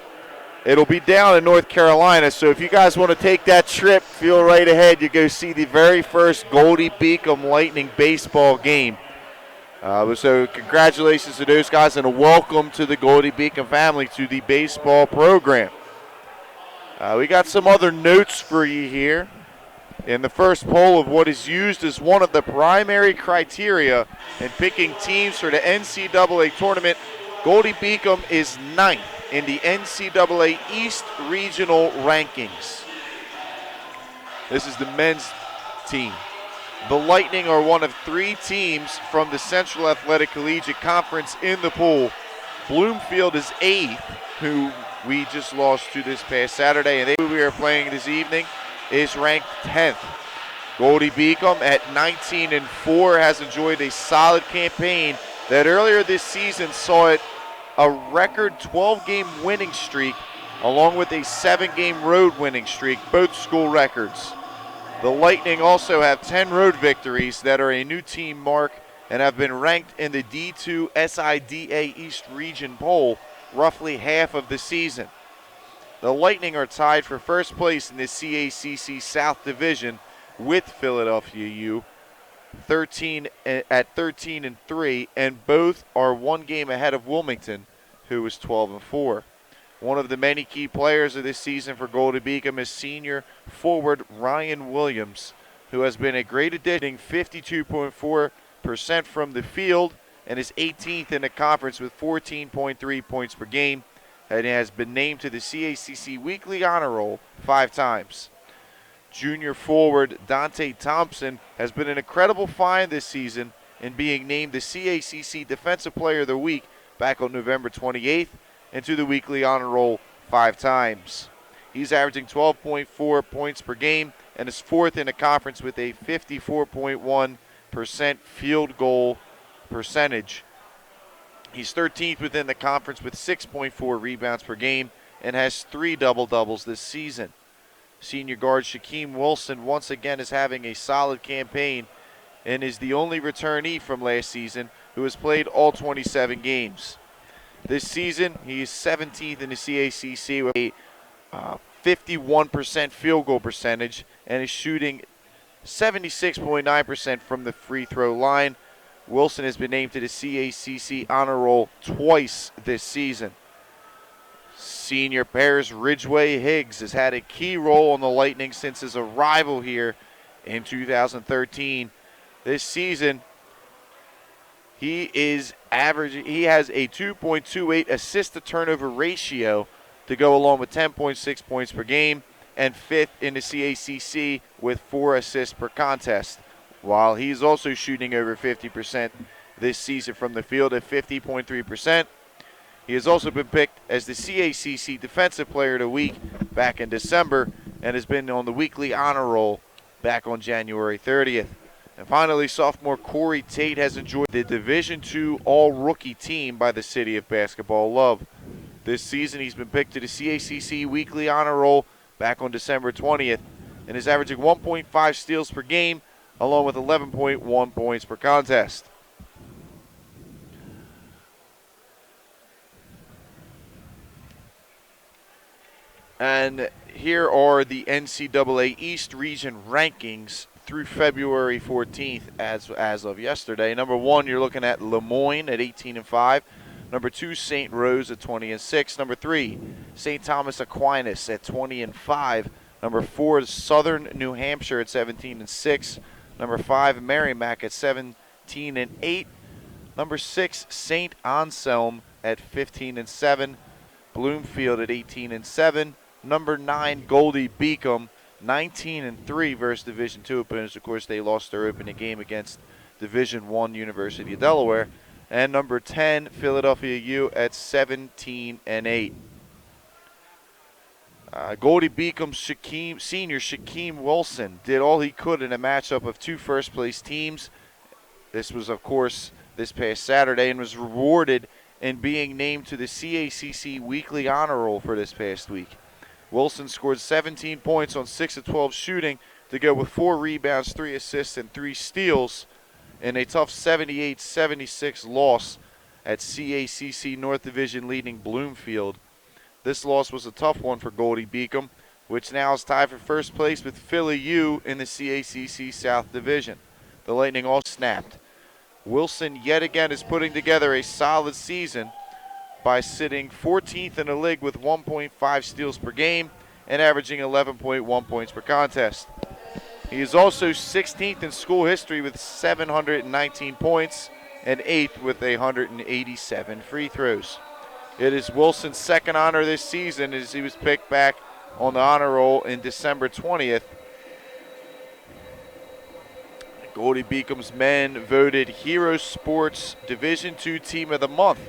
It'll be down in North Carolina, so if you guys want to take that trip, feel right ahead. You go see the very first Goldey Beacom Lightning baseball game. So congratulations to those guys, and a welcome to the Goldey Beacom family to the baseball program. We got some other notes for you here. In the first poll of what is used as one of the primary criteria in picking teams for the NCAA tournament, Goldey Beacom is 9th in the NCAA East Regional rankings. This is the men's team. The Lightning are one of 3 teams from the Central Athletic Collegiate Conference in the pool. Bloomfield is 8th, who we just lost to this past Saturday, and who we are playing this evening is ranked 10th. Goldey Beacom at 19-4 has enjoyed a solid campaign that earlier this season saw it a record 12-game winning streak along with a 7-game road winning streak, both school records. The Lightning also have 10 road victories that are a new team mark and have been ranked in the D2 SIDA East Region poll roughly half of the season. The Lightning are tied for first place in the CACC South Division with Philadelphia U, 13 at 13-3, and both are 1 game ahead of Wilmington, who is 12-4. One of the many key players of this season for Goldey Beacom is senior forward Ryan Williams, who has been a great addition, 52.4% from the field and is 18th in the conference with 14.3 points per game, and has been named to the CACC Weekly Honor Roll 5 times. Junior forward Dante Thompson has been an incredible find this season in being named the CACC Defensive Player of the Week back on November 28th and to the Weekly Honor Roll 5 times. He's averaging 12.4 points per game and is 4th in the conference with a 54.1% field goal percentage. He's 13th within the conference with 6.4 rebounds per game and has 3 double-doubles this season. Senior guard Shaquem Wilson once again is having a solid campaign and is the only returnee from last season who has played all 27 games. This season, he is 17th in the CACC with a 51% field goal percentage and is shooting 76.9% from the free throw line. Wilson has been named to the CACC Honor Roll twice this season. Senior pairs Ridgeway Higgs has had a key role on the Lightning since his arrival here in 2013. This season, he has a 2.28 assist to turnover ratio to go along with 10.6 points per game, and 5th in the CACC with 4 assists per contest, while he's also shooting over 50% this season from the field at 50.3%. He has also been picked as the CACC Defensive Player of the Week back in December and has been on the Weekly Honor Roll back on January 30th. And finally, sophomore Corey Tate has enjoyed the Division II All-Rookie team by the City of Basketball Love. This season, he's been picked to the CACC Weekly Honor Roll back on December 20th and is averaging 1.5 steals per game along with 11.1 points per contest. And here are the NCAA East Region rankings through February 14th as of yesterday. Number 1, you're looking at Lemoyne at 18-5. Number 2, St. Rose at 20-6. Number 3, St. Thomas Aquinas at 20-5. Number 4, Southern New Hampshire at 17-6. Number 5, Merrimack at 17-8. Number 6, St. Anselm at 15-7. Bloomfield at 18-7. Number 9, Goldey Beacom, 19-3 versus Division II opponents. Of course, they lost their opening game against Division I University of Delaware. And number 10, Philadelphia U at 17-8. Goldey Beacom's senior Shaquem Wilson did all he could in a matchup of two first-place teams. This was, of course, this past Saturday, and was rewarded in being named to the CACC Weekly Honor Roll for this past week. Wilson scored 17 points on 6 of 12 shooting to go with 4 rebounds, 3 assists, and 3 steals in a tough 78-76 loss at CACC North Division leading Bloomfield. This loss was a tough one for Goldey Beacom, which now is tied for first place with Philly U in the CACC South Division. The Lightning all snapped. Wilson yet again is putting together a solid season by sitting 14th in the league with 1.5 steals per game and averaging 11.1 points per contest. He is also 16th in school history with 719 points and 8th with 187 free throws. It is Wilson's second honor this season as he was picked back on the honor roll in December 20th. Goldey Beacom's men voted Hero Sports Division II Team of the Month.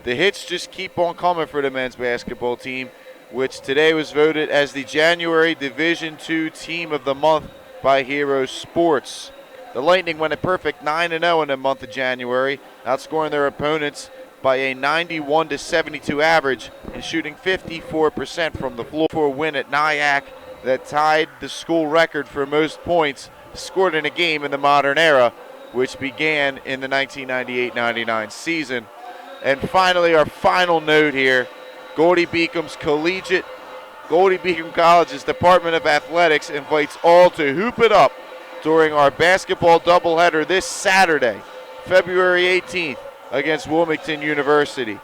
The hits just keep on coming for the men's basketball team, which today was voted as the January Division II Team of the Month by Hero Sports. The Lightning went a perfect 9-0 in the month of January, outscoring their opponents by a 91-72 average and shooting 54% from the floor for a win at Nyack that tied the school record for most points scored in a game in the modern era, which began in the 1998-99 season. And finally, our final note here, Goldey Beacom's Collegiate, Goldey Beacom College's Department of Athletics invites all to hoop it up during our basketball doubleheader this Saturday, February 18th, against Wilmington University.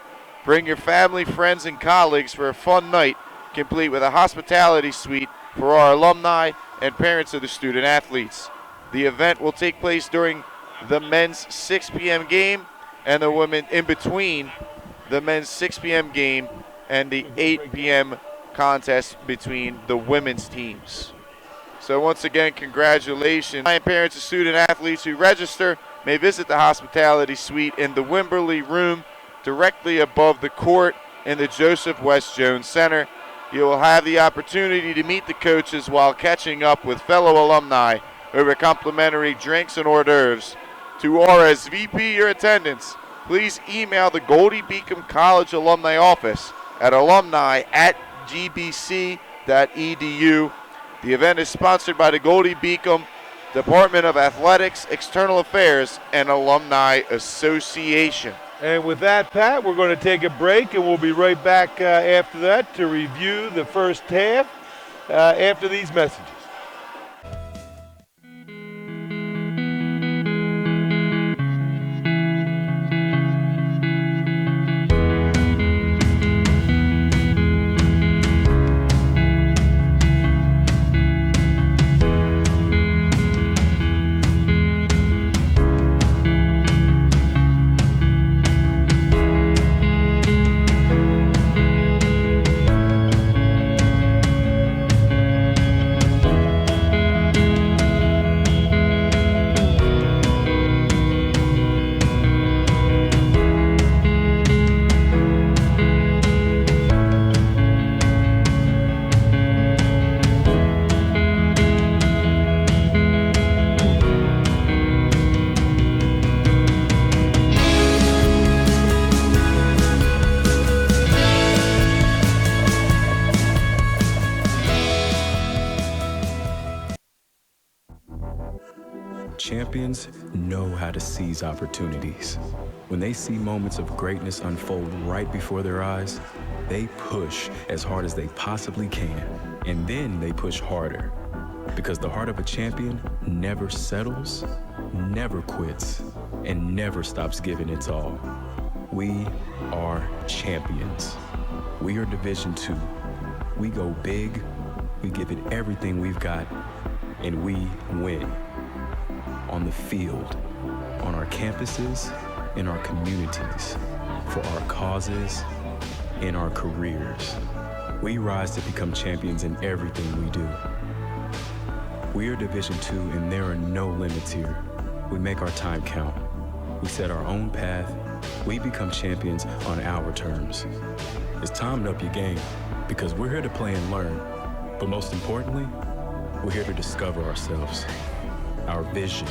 Bring your family, friends, and colleagues for a fun night, complete with a hospitality suite for our alumni and parents of the student athletes. The event will take place during the men's 6 p.m. game and the women in between the men's 6 p.m. game and the 8 p.m. contest between the women's teams. So once again, congratulations. Parents of student athletes who register may visit the hospitality suite in the Wimberley room directly above the court in the Joseph West Jones Center. You will have the opportunity to meet the coaches while catching up with fellow alumni over complimentary drinks and hors d'oeuvres. To RSVP your attendance, please email the Goldey Beacom College Alumni Office at alumni@gbc.edu. The event is sponsored by the Goldey Beacom Department of Athletics, External Affairs, and Alumni Association. And with that, Pat, we're going to take a break, and we'll be right back after that to review the first half after these messages. Champions know how to seize opportunities. When they see moments of greatness unfold right before their eyes, they push as hard as they possibly can, and then they push harder. Because the heart of a champion never settles, never quits, and never stops giving its all. We are champions. We are Division II. We go big, we give it everything we've got, and we win. On the field, on our campuses, in our communities, for our causes, in our careers. We rise to become champions in everything we do. We are Division II, and there are no limits here. We make our time count. We set our own path. We become champions on our terms. It's time to up your game. because we're here to play and learn. But most importantly, we're here to discover ourselves, our vision,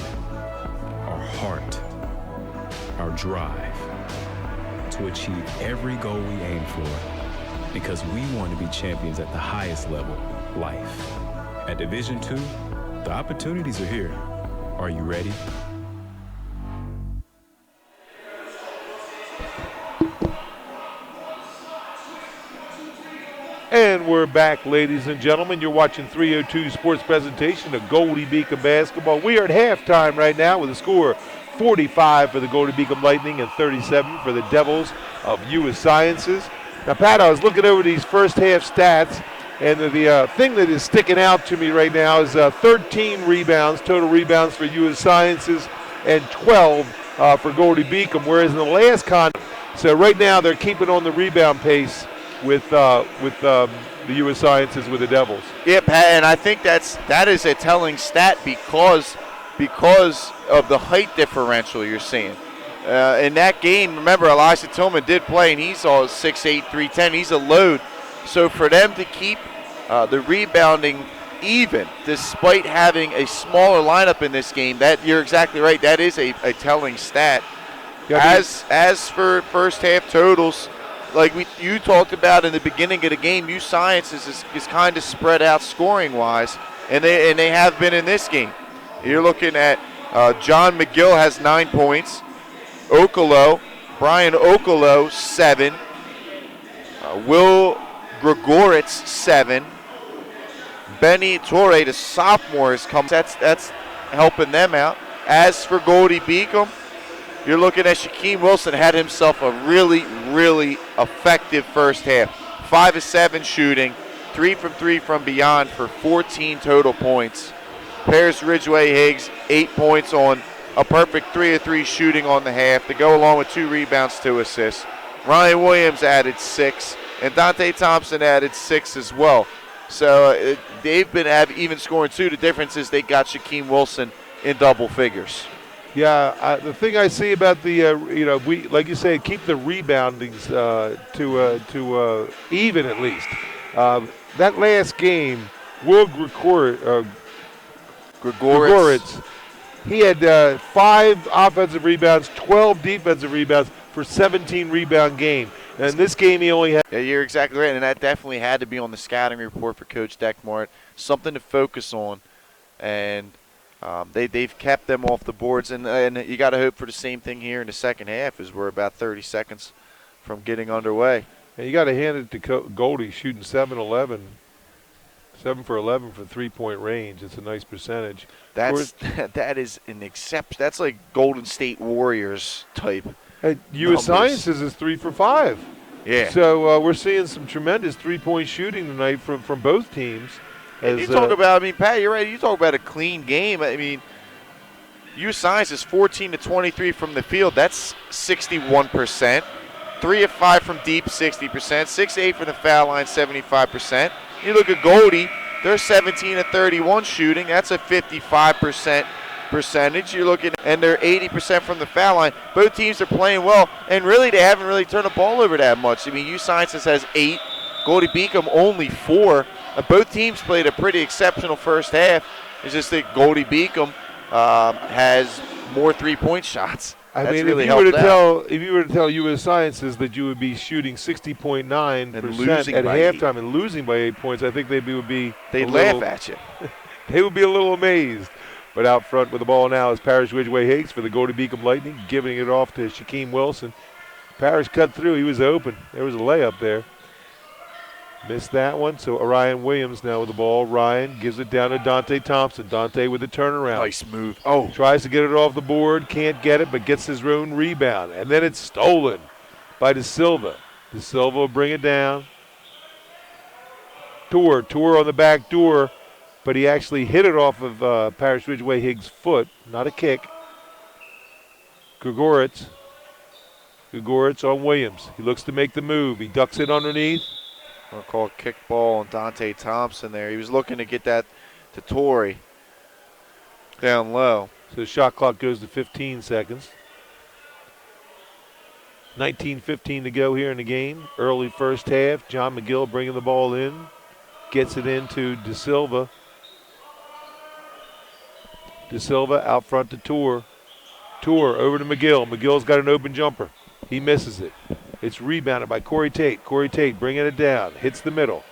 our heart, our drive to achieve every goal we aim for, because we want to be champions at the highest level, life. At Division II, the opportunities are here. Are you ready? And we're back, ladies and gentlemen. You're watching 302 Sports presentation of Goldey Beacom basketball. We are at halftime right now with a score 45 for the Goldey Beacom Lightning and 37 for the Devils of US Sciences. Now, Pat, I was looking over these first half stats, and the thing that is sticking out to me right now is 13 rebounds, total rebounds for US Sciences, and 12 for Goldey Beacom, whereas in the last so right now they're keeping on the rebound pace with the US Sciences with the Devils. Yeah, Pat, and I think that is a telling stat because of the height differential you're seeing. In that game, remember, Elisha Tillman did play, and he's all 6'8", 310. He's a load. So for them to keep the rebounding even, despite having a smaller lineup in this game, that you're exactly right. That is a telling stat. As for first half totals, like you talked about in the beginning of the game, U Sciences is kind of spread out scoring-wise, and they have been in this game. You're looking at John McGill has 9 points, Brian Okolo 7, Will Gregoritz 7, Benny Torre, the sophomore, has come. That's helping them out. As for Goldey Beacom, you're looking at Shaquem Wilson had himself a really, really effective first half. 5 of 7 shooting, 3 from 3 from beyond for 14 total points. Paris Ridgeway Higgs, 8 points on a perfect 3 of 3 shooting on the half to go along with 2 rebounds, 2 assists. Ryan Williams added 6, and Dante Thompson added 6 as well. So they've been even scoring 2. The difference is they got Shaquem Wilson in double figures. Yeah, the thing I see about the, we like you say, keep the reboundings to even at least. That last game, Will Gregoritz, he had 5 offensive rebounds, 12 defensive rebounds for 17 rebound game. And in this game, he only had. Yeah, you're exactly right, and that definitely had to be on the scouting report for Coach Deckmart. Something to focus on, and they've kept them off the boards, and you got to hope for the same thing here in the second half, as we're about 30 seconds from getting underway. And you got to hand it to Goldey, shooting 7 for 11 from 3-point range. It's a nice percentage. That is an exception. That's like Golden State Warriors type. US Sciences is 3 for 5. Yeah. So we're seeing some tremendous 3-point shooting tonight from both teams. And you talk about, Pat, you're right. You talk about a clean game. US Sciences 14 to 23 from the field. That's 61%. 3 of 5 from deep, 60%. 6 8 from the foul line, 75%. You look at Goldey, they're 17 to 31 shooting. That's a 55% percentage. You're looking, and they're 80% from the foul line. Both teams are playing well, and really they haven't really turned the ball over that much. U Sciences has 8, Goldey Beacom only 4. Both teams played a pretty exceptional first half. It's just that Goldey Beacom has more 3-point shots. If you were to tell US Sciences that you would be shooting 60.9% at halftime and losing by 8 points, I think they'd laugh at you. They would be a little amazed. But out front with the ball now is Paris Ridgeway Higgs for the Goldey Beacom Lightning, giving it off to Shaquem Wilson. Paris cut through. He was open. There was a layup there. Missed that one, so Orion Williams now with the ball. Ryan gives it down to Dante Thompson. Dante with the turnaround. Nice move. Tries to get it off the board, can't get it, but gets his own rebound. And then it's stolen by De Silva. De Silva will bring it down. Tour on the back door, but he actually hit it off of Paris Ridgeway Higgs' foot, not a kick. Gregoritz on Williams. He looks to make the move. He ducks it underneath. I'll call a kickball on Dante Thompson there. He was looking to get that to Torrey down low. So the shot clock goes to 15 seconds. 19:15 to go here in the game. Early first half. John McGill bringing the ball in. Gets it into De Silva. De Silva out front to Tour. Tour over to McGill. McGill's got an open jumper. He misses it. It's rebounded by Corey Tate. Corey Tate bringing it down. Hits the middle.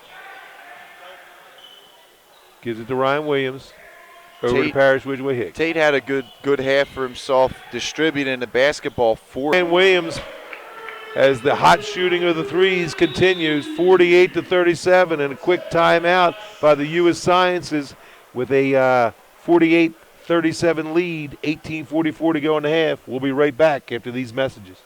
Gives it to Ryan Williams. Over to Parrish Ridgeway Hicks. Tate had a good half for himself, distributing the basketball for Ryan Williams, as the hot shooting of the threes continues, 48-37, and a quick timeout by the U.S. Sciences with a 48-37 lead, 18:44 to go in the half. We'll be right back after these messages.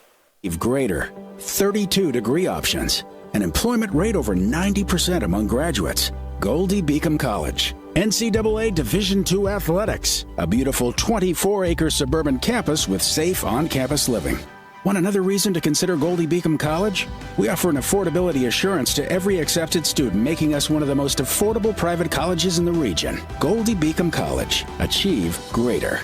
Greater 32-degree options, an employment rate over 90% among graduates. Goldey Beacom College. NCAA Division II athletics. A beautiful 24-acre suburban campus with safe on-campus living. Want another reason to consider Goldey Beacom College? We offer an affordability assurance to every accepted student, making us one of the most affordable private colleges in the region. Goldey Beacom College. Achieve greater.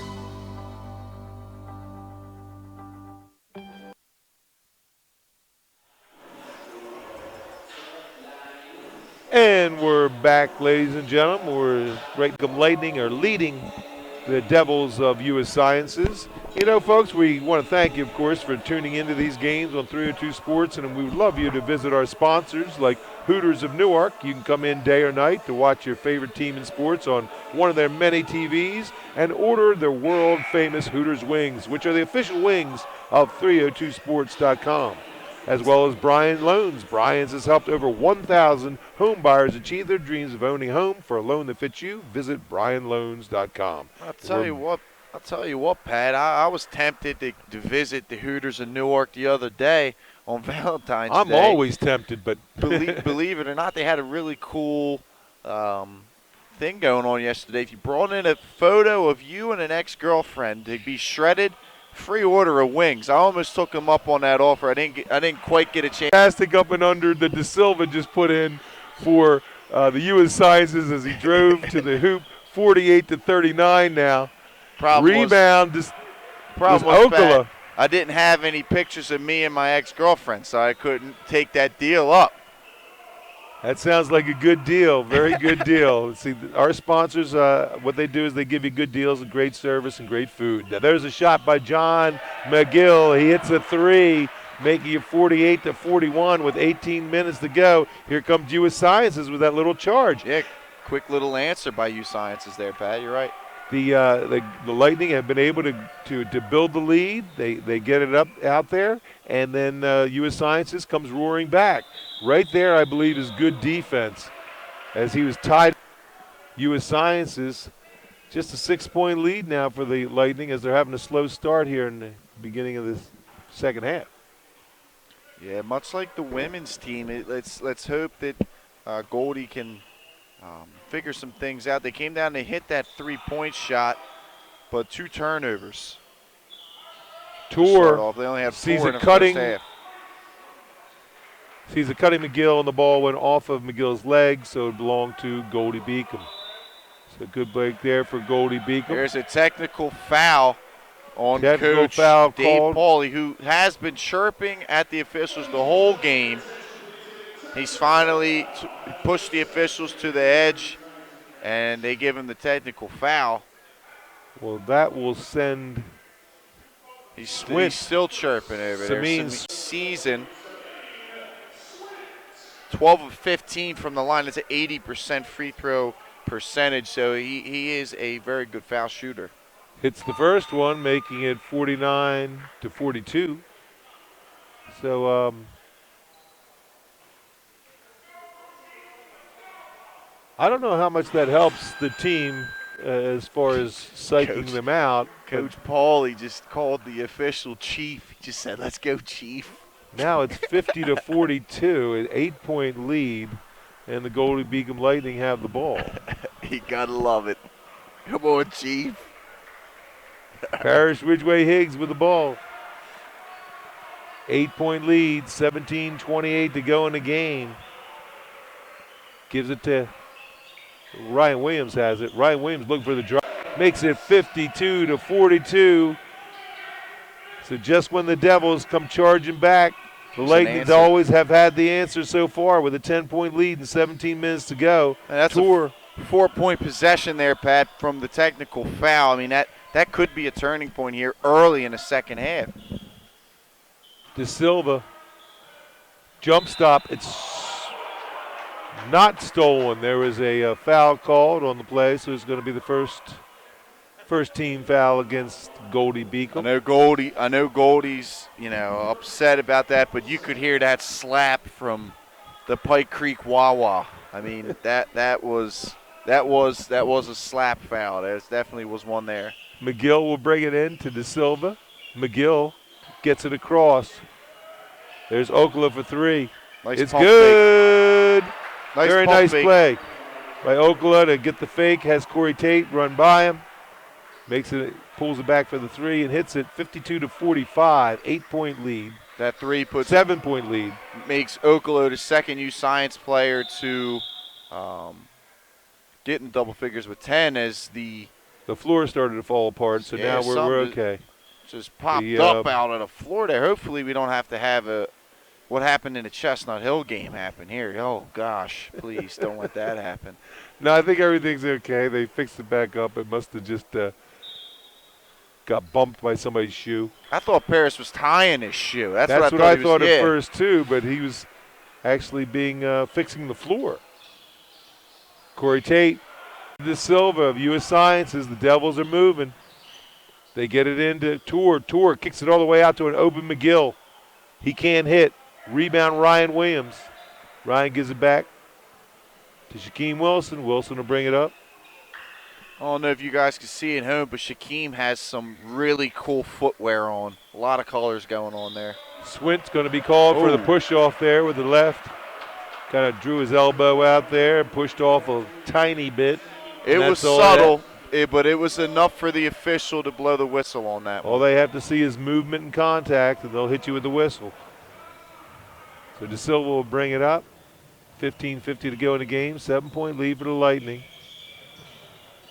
And we're back, ladies and gentlemen. We're Beacom Lightning are leading the Devils of U.S. Sciences. You know, folks, we want to thank you, of course, for tuning into these games on 302 Sports, and we would love you to visit our sponsors like Hooters of Newark. You can come in day or night to watch your favorite team in sports on one of their many TVs and order their world-famous Hooters wings, which are the official wings of 302sports.com. As well as Brian Loans. Brian's has helped over 1,000 home buyers achieve their dreams of owning a home. For a loan that fits you, visit brianloans.com. I'll tell you what, Pat. I was tempted to visit the Hooters in Newark the other day on Valentine's Day. I'm always tempted, but believe it or not, they had a really cool thing going on yesterday. If you brought in a photo of you and an ex-girlfriend, they'd be shredded. Free order of wings. I almost took him up on that offer. I didn't quite get a chance. Fantastic up and under that De Silva just put in for the U.S. Sciences as he drove to the hoop, 48-39 now. Rebound. Problem was was Okala. I didn't have any pictures of me and my ex-girlfriend, so I couldn't take that deal up. That sounds like a good deal. Very good deal. See, our sponsors, what they do is they give you good deals and great service and great food. Now, there's a shot by John McGill. He hits a three, making it 48-41 with 18 minutes to go. Here comes U.S. Sciences with that little charge. Yeah, quick little answer by U Sciences there, Pat. You're right. The Lightning have been able to build the lead. They get it up out there, and then U.S. Sciences comes roaring back. Right there, I believe, is good defense. As he was tied, U.S. Sciences, just a 6-point lead now for the Lightning as they're having a slow start here in the beginning of this second half. Yeah, much like the women's team, let's hope that Goldey can figure some things out. They came down, they hit that 3-point shot, but 2 turnovers. Tour they only have 4 sees in a the cutting. first half. Sees a cutting McGill, and the ball went off of McGill's leg, so it belonged to Goldey Beacom. So good break there for Goldey Beacom. There's a technical foul on Technical Coach foul Dave called. Pauly, who has been chirping at the officials the whole game. He's finally pushed the officials to the edge, and they give him the technical foul. Well, that will send He's still chirping over there. Samin's season 12 of 15 from the line. It's an 80% free throw percentage, so he is a very good foul shooter. hits the first one, making it 49-42. So I don't know how much that helps the team as far as psyching them out. Coach Pauly just called the official chief. He just said, "Let's go, chief." Now it's 50-42, an 8-point lead, and the Goldey Beacom Lightning have the ball. You gotta love it. Come on, chief. Parrish Ridgeway Higgs with the ball. 8-point lead, 17:28 to go in the game. Gives it to Ryan Williams. Has it. Ryan Williams looking for the drive. Makes it 52-42. So just when the Devils come charging back, the There's an Lightning answer. always have had the answer so far with a 10-point lead and 17 minutes to go. And that's Tour. a 4-point possession there, Pat, from the technical foul. I mean, that could be a turning point here early in the second half. De Silva. Jump stop. It's not stolen. There was a foul called on the play, so it's going to be the first team foul against Goldey Beacom. I know Goldie's, upset about that, but you could hear that slap from the Pike Creek Wawa. I mean, that was a slap foul. There definitely was one there. McGill will bring it in to De Silva. McGill gets it across. There's Okla for three. Nice it's pump good. fake. Very pump nice fake. play by Okla to get the fake. Has Corey Tate run by him. Makes it, pulls it back for the three and hits it 52-45. 8-point lead. That three puts 7-point lead. Makes Okolo the second U Science player to get in double figures with 10 as the floor started to fall apart, so now we're okay. Just popped up out of the floor there. Hopefully we don't have to have what happened in the Chestnut Hill game happen here. Oh, gosh, please don't let that happen. No, I think everything's okay. They fixed it back up. It must have just got bumped by somebody's shoe. I thought Paris was tying his shoe. That's what I thought at first, too, but he was actually fixing the floor. Corey Tate, De Silva of U.S. Sciences. The Devils are moving. They get it into Tour. Tour kicks it all the way out to an open McGill. He can't hit. Rebound Ryan Williams. Ryan gives it back to Shaquem Wilson. Wilson will bring it up. I don't know if you guys can see at home, but Shaquem has some really cool footwear on. A lot of colors going on there. Swint's going to be called for the push-off there with the left. Kind of drew his elbow out there and pushed off a tiny bit. It was subtle, but it was enough for the official to blow the whistle on that one. All they have to see is movement and contact, and they'll hit you with the whistle. So De Silva will bring it up. 15:50 to go in the game. 7-point lead for the Lightning.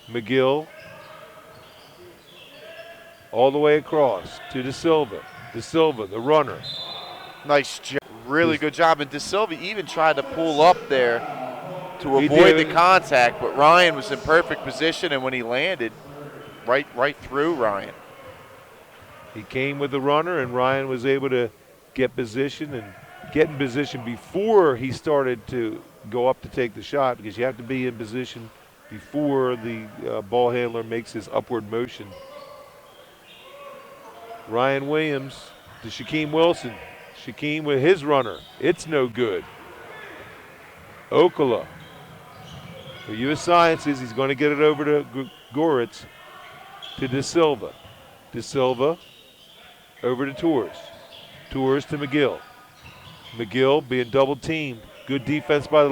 McGill all the way across to De Silva. De Silva, the runner. Nice job. Really good job. And De Silva even tried to pull up there to avoid the contact, but Ryan was in perfect position, and when he landed, right through Ryan. He came with the runner, and Ryan was able to get position and get in position before he started to go up to take the shot, because you have to be in position before the ball handler makes his upward motion. Ryan Williams to Shaquem Wilson. Shaquem with his runner. It's no good. Okala for U.S. Sciences. He's going to get it over to Goritz to De Silva. De Silva over to Tours. Tours to McGill. McGill being double teamed. Good defense by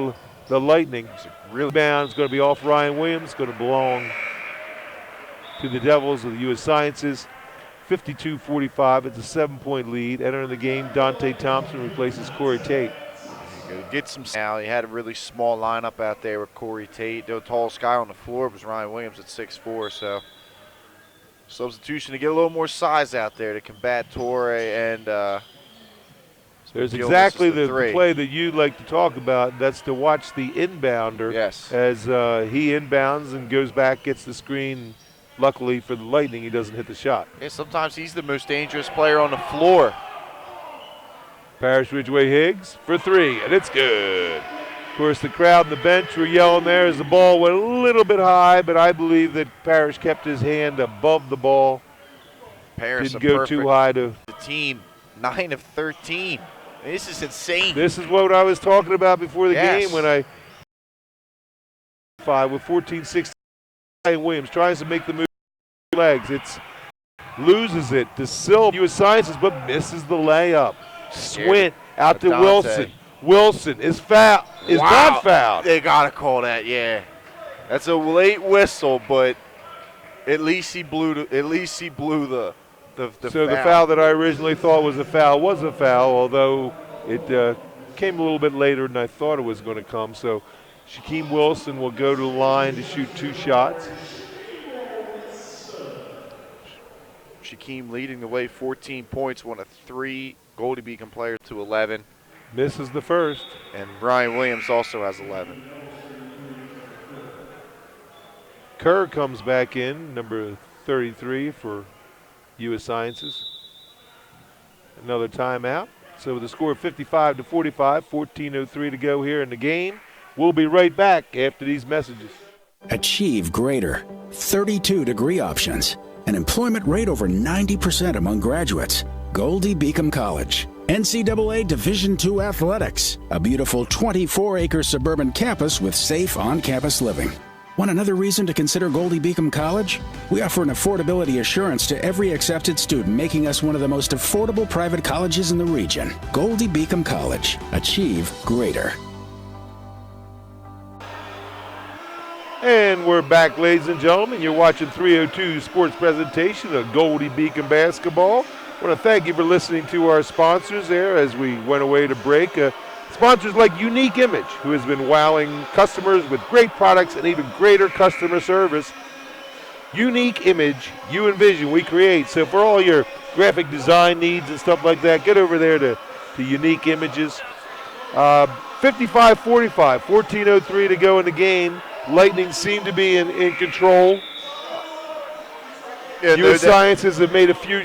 the Lightning. Rebound is going to be off Ryan Williams. Going to belong to the Devils of the U.S. Sciences. 52-45. It's a 7-point lead. Entering the game, Dante Thompson replaces Corey Tate. Get some now. He had a really small lineup out there with Corey Tate. The tallest guy on the floor was Ryan Williams at 6'4", so substitution to get a little more size out there to combat Torre and there's exactly the play that you like to talk about. That's to watch the inbounder as he inbounds and goes back, gets the screen. Luckily for the Lightning, he doesn't hit the shot. Yeah, sometimes he's the most dangerous player on the floor. Parrish Ridgeway Higgs for three, and it's good. Of course, the crowd and the bench were yelling there as the ball went a little bit high, but I believe that Parrish kept his hand above the ball. Parrish didn't go too high to the team. 9 of 13. This is insane. This is what I was talking about before the game when I with 14-16. Williams tries to make the move with legs. It's loses it to Silva, U.S. Sciences, but misses the layup. Swint out to Wilson. Wilson is not fouled. They gotta call that. Yeah, that's a late whistle, but at least he blew the foul. The foul that I originally thought was a foul was a foul, although it came a little bit later than I thought it was going to come. So Shaquem Wilson will go to the line to shoot 2 shots. Shaquem leading the way, 14 points, one of 3 Goldey Beacom players to 11. Misses the first. And Brian Williams also has 11. Kerr comes back in, number 33 for U.S. Sciences. Another timeout. So with a score of 55-45, 14:03 to go here in the game. We'll be right back after these messages. Achieve greater. 32 degree options. An employment rate over 90% among graduates. Goldey Beacom College. NCAA Division II athletics. A beautiful 24-acre suburban campus with safe on-campus living. Want another reason to consider Goldey Beacom College? We offer an affordability assurance to every accepted student, making us one of the most affordable private colleges in the region. Goldey Beacom College. Achieve greater. And we're back, ladies and gentlemen. You're watching 302 Sports Presentation of Goldey Beacom Basketball. I want to thank you for listening to our sponsors there as we went away to break. Sponsors like Unique Image, who has been wowing customers with great products and even greater customer service. Unique Image, you envision, we create. So for all your graphic design needs and stuff like that, get over there to Unique Images. 55-45, 14:03 to go in the game. Lightning seem to be in control. Yeah, U.S. Sciences have made a few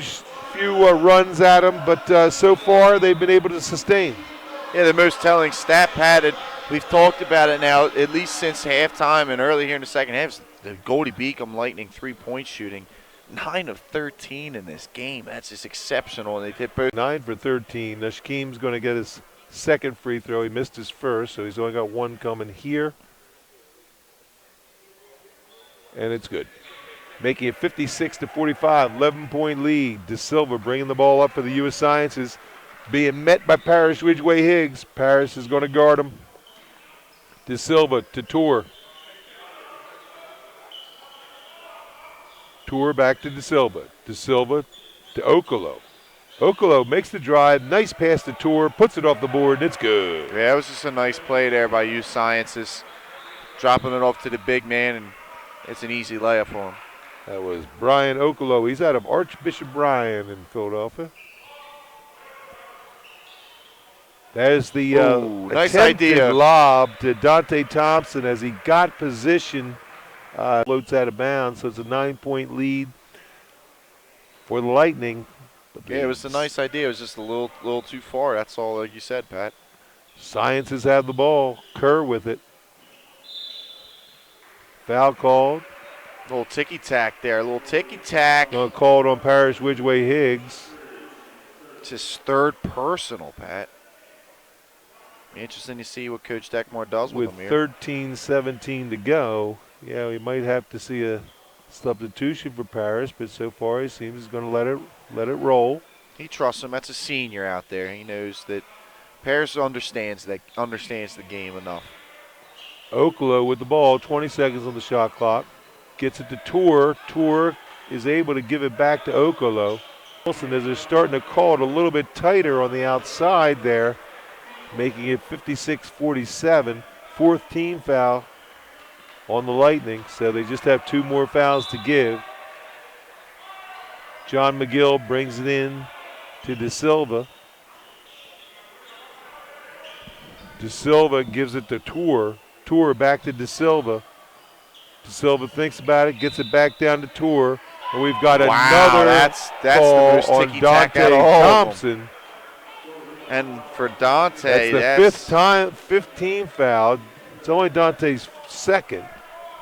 runs at them, but so far they've been able to sustain. Yeah, the most telling stat padded. We've talked about it now at least since halftime and early here in the second half. The Goldey Beacom Lightning 3-point shooting, 9 of 13 in this game. That's just exceptional. And they've hit both. 9 for 13. Now Shaquem's going to get his second free throw. He missed his first, so he's only got one coming here. And it's good. Making it 56-45, 11-point lead. De Silva bringing the ball up for the U.S. Sciences. Being met by Parrish Ridgeway Higgs. Parrish is going to guard him. De Silva to Tour. Tour back to De Silva. De Silva to Okolo. Okolo makes the drive. Nice pass to Tour. Puts it off the board, and it's good. Yeah, it was just a nice play there by U Sciences. Dropping it off to the big man, and it's an easy layup for him. That was Brian Okolo. He's out of Archbishop Bryan in Philadelphia. That is the nice attempted idea. lob to Dante Thompson as he got position. Floats out of bounds, so it's a 9-point lead for the Lightning. Yeah, it was a nice idea. It was just a little too far. That's all, like you said, Pat. Sciences have the ball. Kerr with it. Foul called. A little ticky-tack there. A little ticky-tack. Called on Parrish Ridgeway Higgs. It's his third personal, Pat. Be interesting to see what Coach Deckmore does with him here. 13-17 to go. Yeah, we might have to see a substitution for Parrish, but so far he seems he's going to let it roll. He trusts him. That's a senior out there. He knows that Parrish understands the game enough. Okolo with the ball, 20 seconds on the shot clock. Gets it to Tour. Tour is able to give it back to Okolo. Wilson, as they're starting to call it a little bit tighter on the outside there, making it 56-47. Fourth team foul on the Lightning, so they just have 2 more fouls to give. John McGill brings it in to De Silva. De Silva gives it to Tour. Tour back to De Silva. De Silva thinks about it, gets it back down to Tour, and we've got another that's call the most on ticky-tack Dante out of all of them. Thompson. And for Dante, that's the fifth team foul. It's only Dante's second.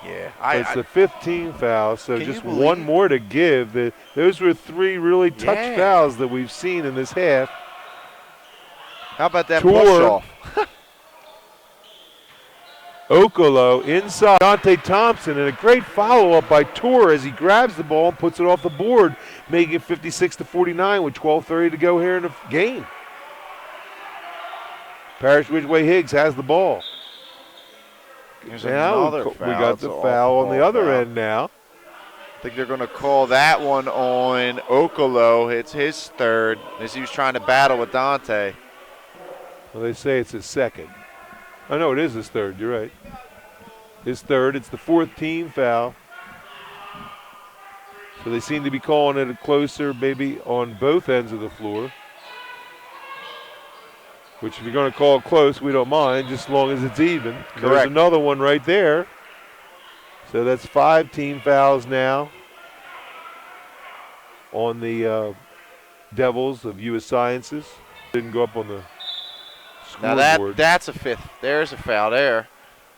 Yeah, It's the 15 foul, so Can just you one believe- more to give. Those were 3 really touch Yeah. fouls that we've seen in this half. How about that Tour. push off? Okolo inside Dante Thompson, and a great follow-up by Tour as he grabs the ball and puts it off the board, making it 56-49 with 12:30 to go here in the game. Parrish Ridgeway Higgs has the ball. There's Now another we foul. got It's the an foul on the off-ball other foul. end now. I think they're going to call that one on Okolo. It's his third as he was trying to battle with Dante. Well, they say it's his second. Oh, no, it is his third. You're right. His third. It's the 4th team foul. So they seem to be calling it a closer, maybe on both ends of the floor. Which, if you're going to call it close, we don't mind, just as long as it's even. Correct. There's another one right there. So that's 5 team fouls now on the Devils of U.S. Sciences. Didn't go up on the scoreboard. Now that's a fifth. There's a foul there.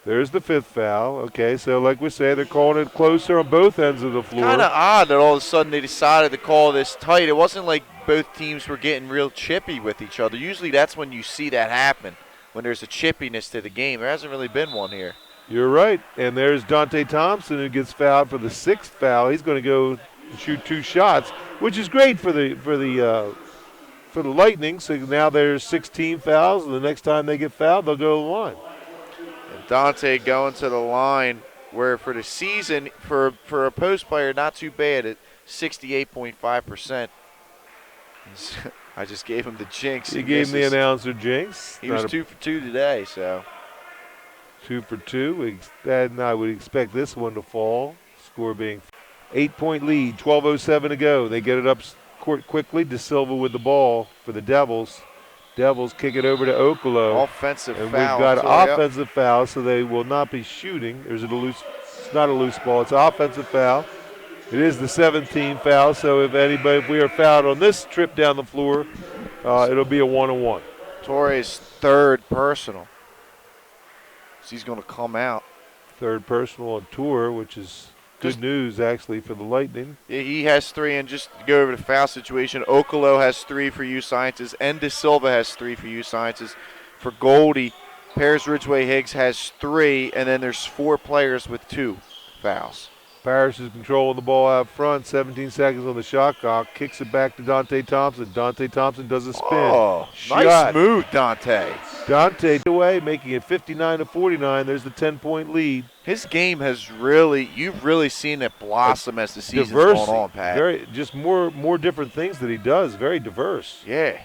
There's the 5th foul. Okay, so like we say, they're calling it closer on both ends of the floor. Kind of odd that all of a sudden they decided to call this tight. It wasn't like both teams were getting real chippy with each other. Usually that's when you see that happen, when there's a chippiness to the game. There hasn't really been one here. You're right. And there's Dante Thompson, who gets fouled for the 6th foul. He's going to go shoot 2 shots, which is great for the Lightning. So now there's 16 fouls, and the next time they get fouled, they'll go to the line. And Dante going to the line, where for the season, for a post player, not too bad at 68.5%. I just gave him the jinx. You gave him the announcer jinx. He was 2 for 2 today, so. 2 for 2. And I would expect this one to fall. Score being 8-point lead, 12:07 to go. They get it up court quickly. De Silva with the ball for the Devils. Devils kick it over to Okolo. Offensive and foul. we've got offensive foul, so they will not be shooting. It's not a loose ball. It's an offensive foul. It is the 17th foul, so if we are fouled on this trip down the floor, it'll be a 1-on-1. Torres' 3rd personal. So he's going to come out. 3rd personal on tour, which is good news, actually, for the Lightning. Yeah, he has 3, and just to go over the foul situation, Okolo has 3 for U Sciences, and De Silva has 3 for U Sciences. For Goldey, Paris Ridgeway Higgs has 3, and then there's 4 players with 2 fouls. Parrish is controlling the ball out front. 17 seconds on the shot clock. Kicks it back to Dante Thompson. Dante Thompson does a spin. Oh, shot. Nice move, Dante. Dante away, making it 59-49. There's the 10-point lead. His game has you've really seen it blossom as the season's Diverse, going on, Pat. just more different things that he does. Very diverse. Yeah.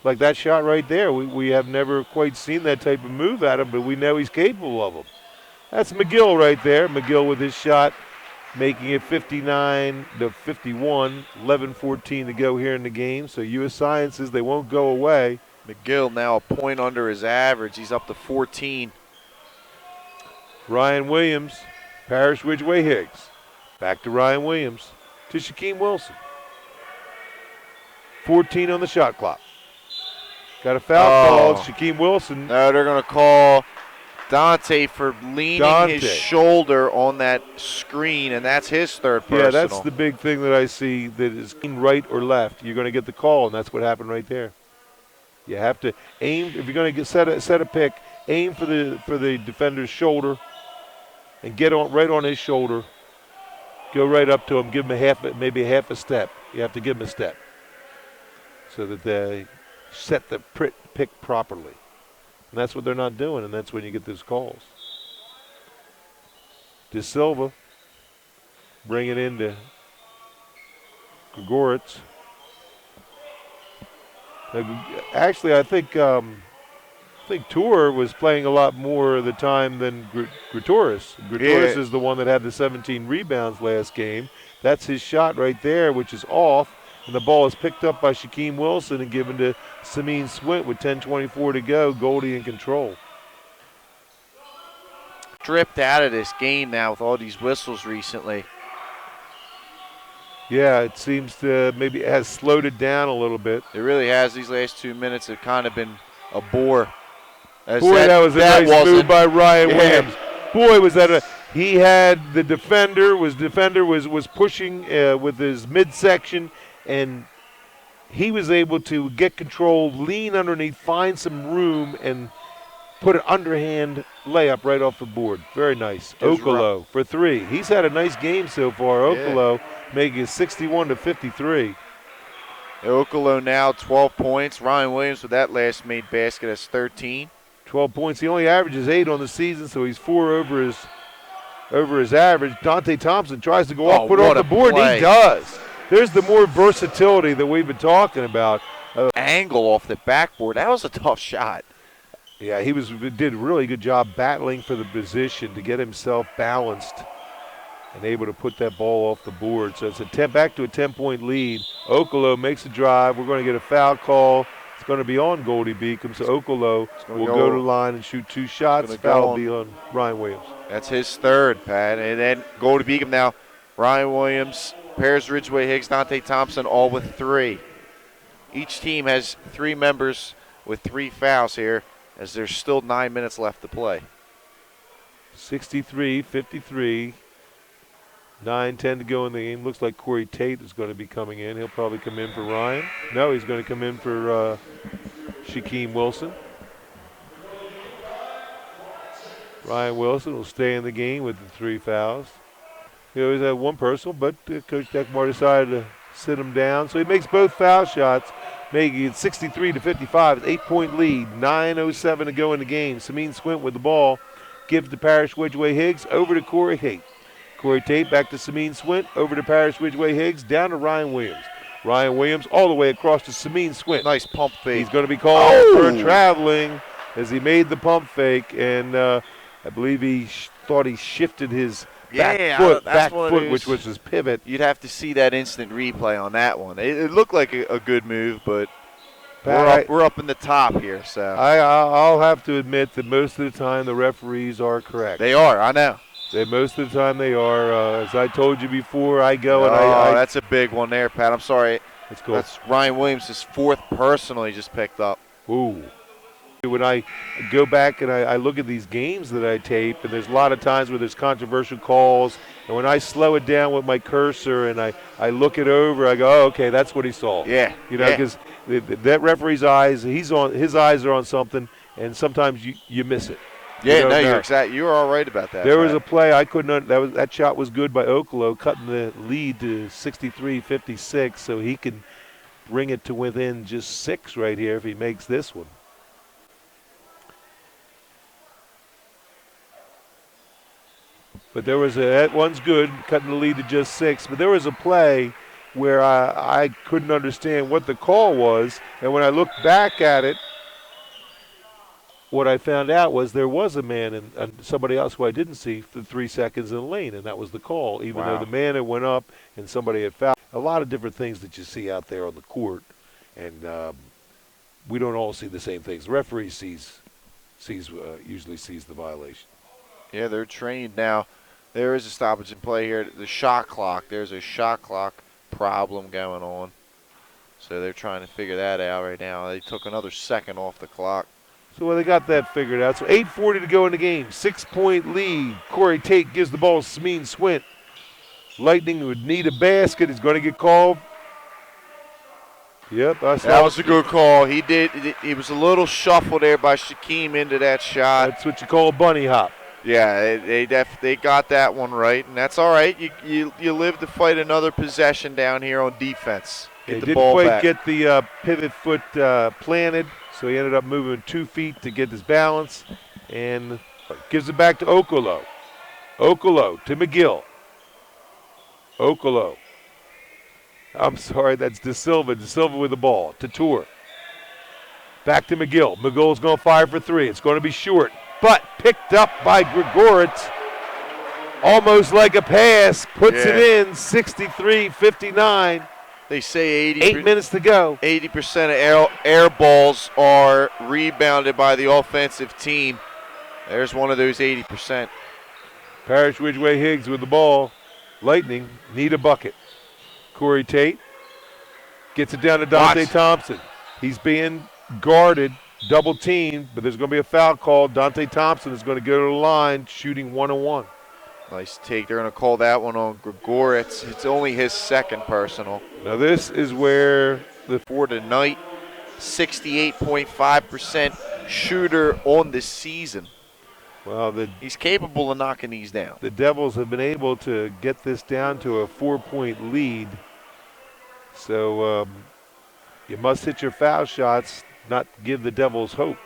Like that shot right there. We have never quite seen that type of move at him, but we know he's capable of them. That's McGill right there. McGill with his shot, making it 59-51, 11-14 to go here in the game. So U.S. Sciences, they won't go away. McGill now a point under his average. He's up to 14. Ryan Williams, Parrish Ridgeway Higgs. Back to Ryan Williams, to Shaquem Wilson. 14 on the shot clock. Got a foul called. Shaquem Wilson. No, they're going to call Dante for leaning his shoulder on that screen, and that's his 3rd personal. Yeah, that's the big thing that I see, that is right or left. You're going to get the call, and that's what happened right there. You have to aim. If you're going to set a pick, aim for the defender's shoulder and get right on his shoulder. Go right up to him. Give him maybe half a step. You have to give him a step so that they set the pick properly. And that's what they're not doing, and that's when you get those calls. De Silva bring it into Gregoritz. Actually, I think Tour was playing a lot more of the time than Gratoris. Gratoris is the one that had the 17 rebounds last game. That's his shot right there, which is off. And the ball is picked up by Shaquem Wilson and given to Sameen Swint with 10:24 to go. Goldey in control. Stripped out of this game now with all these whistles recently. Yeah, it seems to maybe it has slowed it down a little bit. It really has. These last 2 minutes have kind of been a bore. Boy, that was a nice move by Ryan Williams. Boy, was that he had the defender was pushing with his midsection, and he was able to get control, lean underneath, find some room, and put an underhand layup right off the board. Very nice. Okolo for 3. He's had a nice game so far. Okolo making it 61-53. Okolo now 12 points. Ryan Williams with that last made basket has 13. 12 points. He only averages 8 on the season, so he's 4 over his average. Dante Thompson tries to go off, put off the board, and he does. There's the more versatility that we've been talking about. Angle off the backboard. That was a tough shot. Yeah, he did a really good job battling for the position to get himself balanced. and able to put that ball off the board. So it's back to a 10-point lead. Okolo makes a drive. We're going to get a foul call. It's going to be on Goldey Beacom, so Okolo will go to the line and shoot 2 shots. Foul will be on Ryan Williams. That's his third, Pat. And then Goldey Beacom now. Ryan Williams, Paris Ridgeway, Higgs, Dante Thompson, all with 3. Each team has 3 members with 3 fouls here, as there's still 9 minutes left to play. 63-53. 9-10 to go in the game. Looks like Corey Tate is going to be coming in. He'll probably come in for Ryan. No, he's going to come in for Shaquem Wilson. Ryan Wilson will stay in the game with the 3 fouls. He always had 1 personal, but Coach Dekmar decided to sit him down. So he makes both foul shots, making it 63-55. It's 8-point lead. 9:07 to go in the game. Sameen Swint with the ball. Gives to Parrish Ridgeway Higgs. Over to Corey Tate. Corey Tate back to Sameen Swint. Over to Parrish Ridgeway Higgs. Down to Ryan Williams. Ryan Williams all the way across to Sameen Swint. Nice pump fake. He's going to be called for traveling as he made the pump fake. And I believe he thought he shifted his back foot, which was his pivot. You'd have to see that instant replay on that one. It looked like a good move, but we're up in the top here. So I'll have to admit that most of the time the referees are correct. They are, I know. Most of the time they are. As I told you before, I go and that's a big one there, Pat. I'm sorry. Let's go. That's Ryan Williams' 4th personal he just picked up. Ooh. When I go back and I look at these games that I tape, and there's a lot of times where there's controversial calls, and when I slow it down with my cursor and I look it over, I go, oh, okay, that's what he saw. Yeah. Because that referee's eyes, his eyes are on something, and sometimes you miss it. Yeah, no, you're exactly. You were all right about that. There was a play I couldn't. That shot was good by Okolo, cutting the lead to 63-56, so he can bring it to within just 6 right here if he makes this one. But there was that one's good, cutting the lead to just 6. But there was a play where I couldn't understand what the call was, and when I looked back at it, what I found out was there was a man and somebody else who I didn't see for 3 seconds in the lane, and that was the call, even though the man had went up and somebody had fouled. A lot of different things that you see out there on the court, and we don't all see the same things. The referee usually sees the violation. Yeah, they're trained now. There is a stoppage in play here. The shot clock, there's a shot clock problem going on. So they're trying to figure that out right now. They took another second off the clock. So they got that figured out. So 8:40 to go in the game. 6-point lead. Corey Tate gives the ball to Sameen Swint. Lightning would need a basket. He's going to get called. Yep, that was a good call. He was a little shuffled there by Shaquem into that shot. That's what you call a bunny hop. Yeah, they got that one right, and that's all right. You live to fight another possession down here on defense. They didn't quite get the pivot foot planted, so he ended up moving 2 feet to get his balance, and gives it back to Okolo. Okolo to McGill. Okolo. I'm sorry, that's De Silva. De Silva with the ball to Tour. Back to McGill. McGill's going to fire for 3. It's going to be short, but picked up by Grigoritz. Almost like a pass. Puts it in, 63-59. They say 8 minutes to go. 80% of air balls are rebounded by the offensive team. There's one of those 80%. Parrish Ridgeway Higgs with the ball. Lightning need a bucket. Corey Tate gets it down to Dante Thompson. He's being guarded, double teamed, but there's going to be a foul call. Dante Thompson is going to go to the line, shooting 1-on-1. Nice take. They're going to call that one on Grigoritz. It's only his 2nd personal. Now this is where for tonight, 68.5% shooter on the season. Well, he's capable of knocking these down. The Devils have been able to get this down to a 4-point lead. So you must hit your foul shots, not give the Devils hope.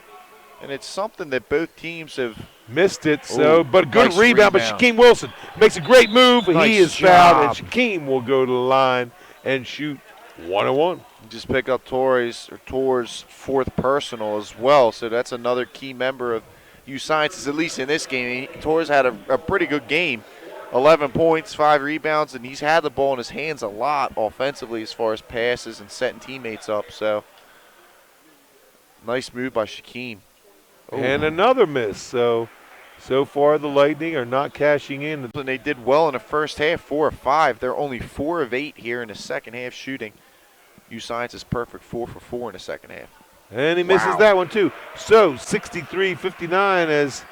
And it's something that both teams have missed it. But good nice rebound. But Shaquem Wilson makes a great move. Nice he is job. fouled, and Shaquem will go to the line and shoot 1-on-1. Just pick up Torres' 4th personal as well. So that's another key member of U Sciences, at least in this game. Torres had a pretty good game. 11 points, 5 rebounds, and he's had the ball in his hands a lot offensively as far as passes and setting teammates up. So nice move by Shaquem. And another miss. So far the Lightning are not cashing in. And they did well in the first half, 4 of 5. They're only 4 of 8 here in the second half shooting. U-Science is perfect, 4 for 4 in the second half. And he misses that one too. So 63-59 as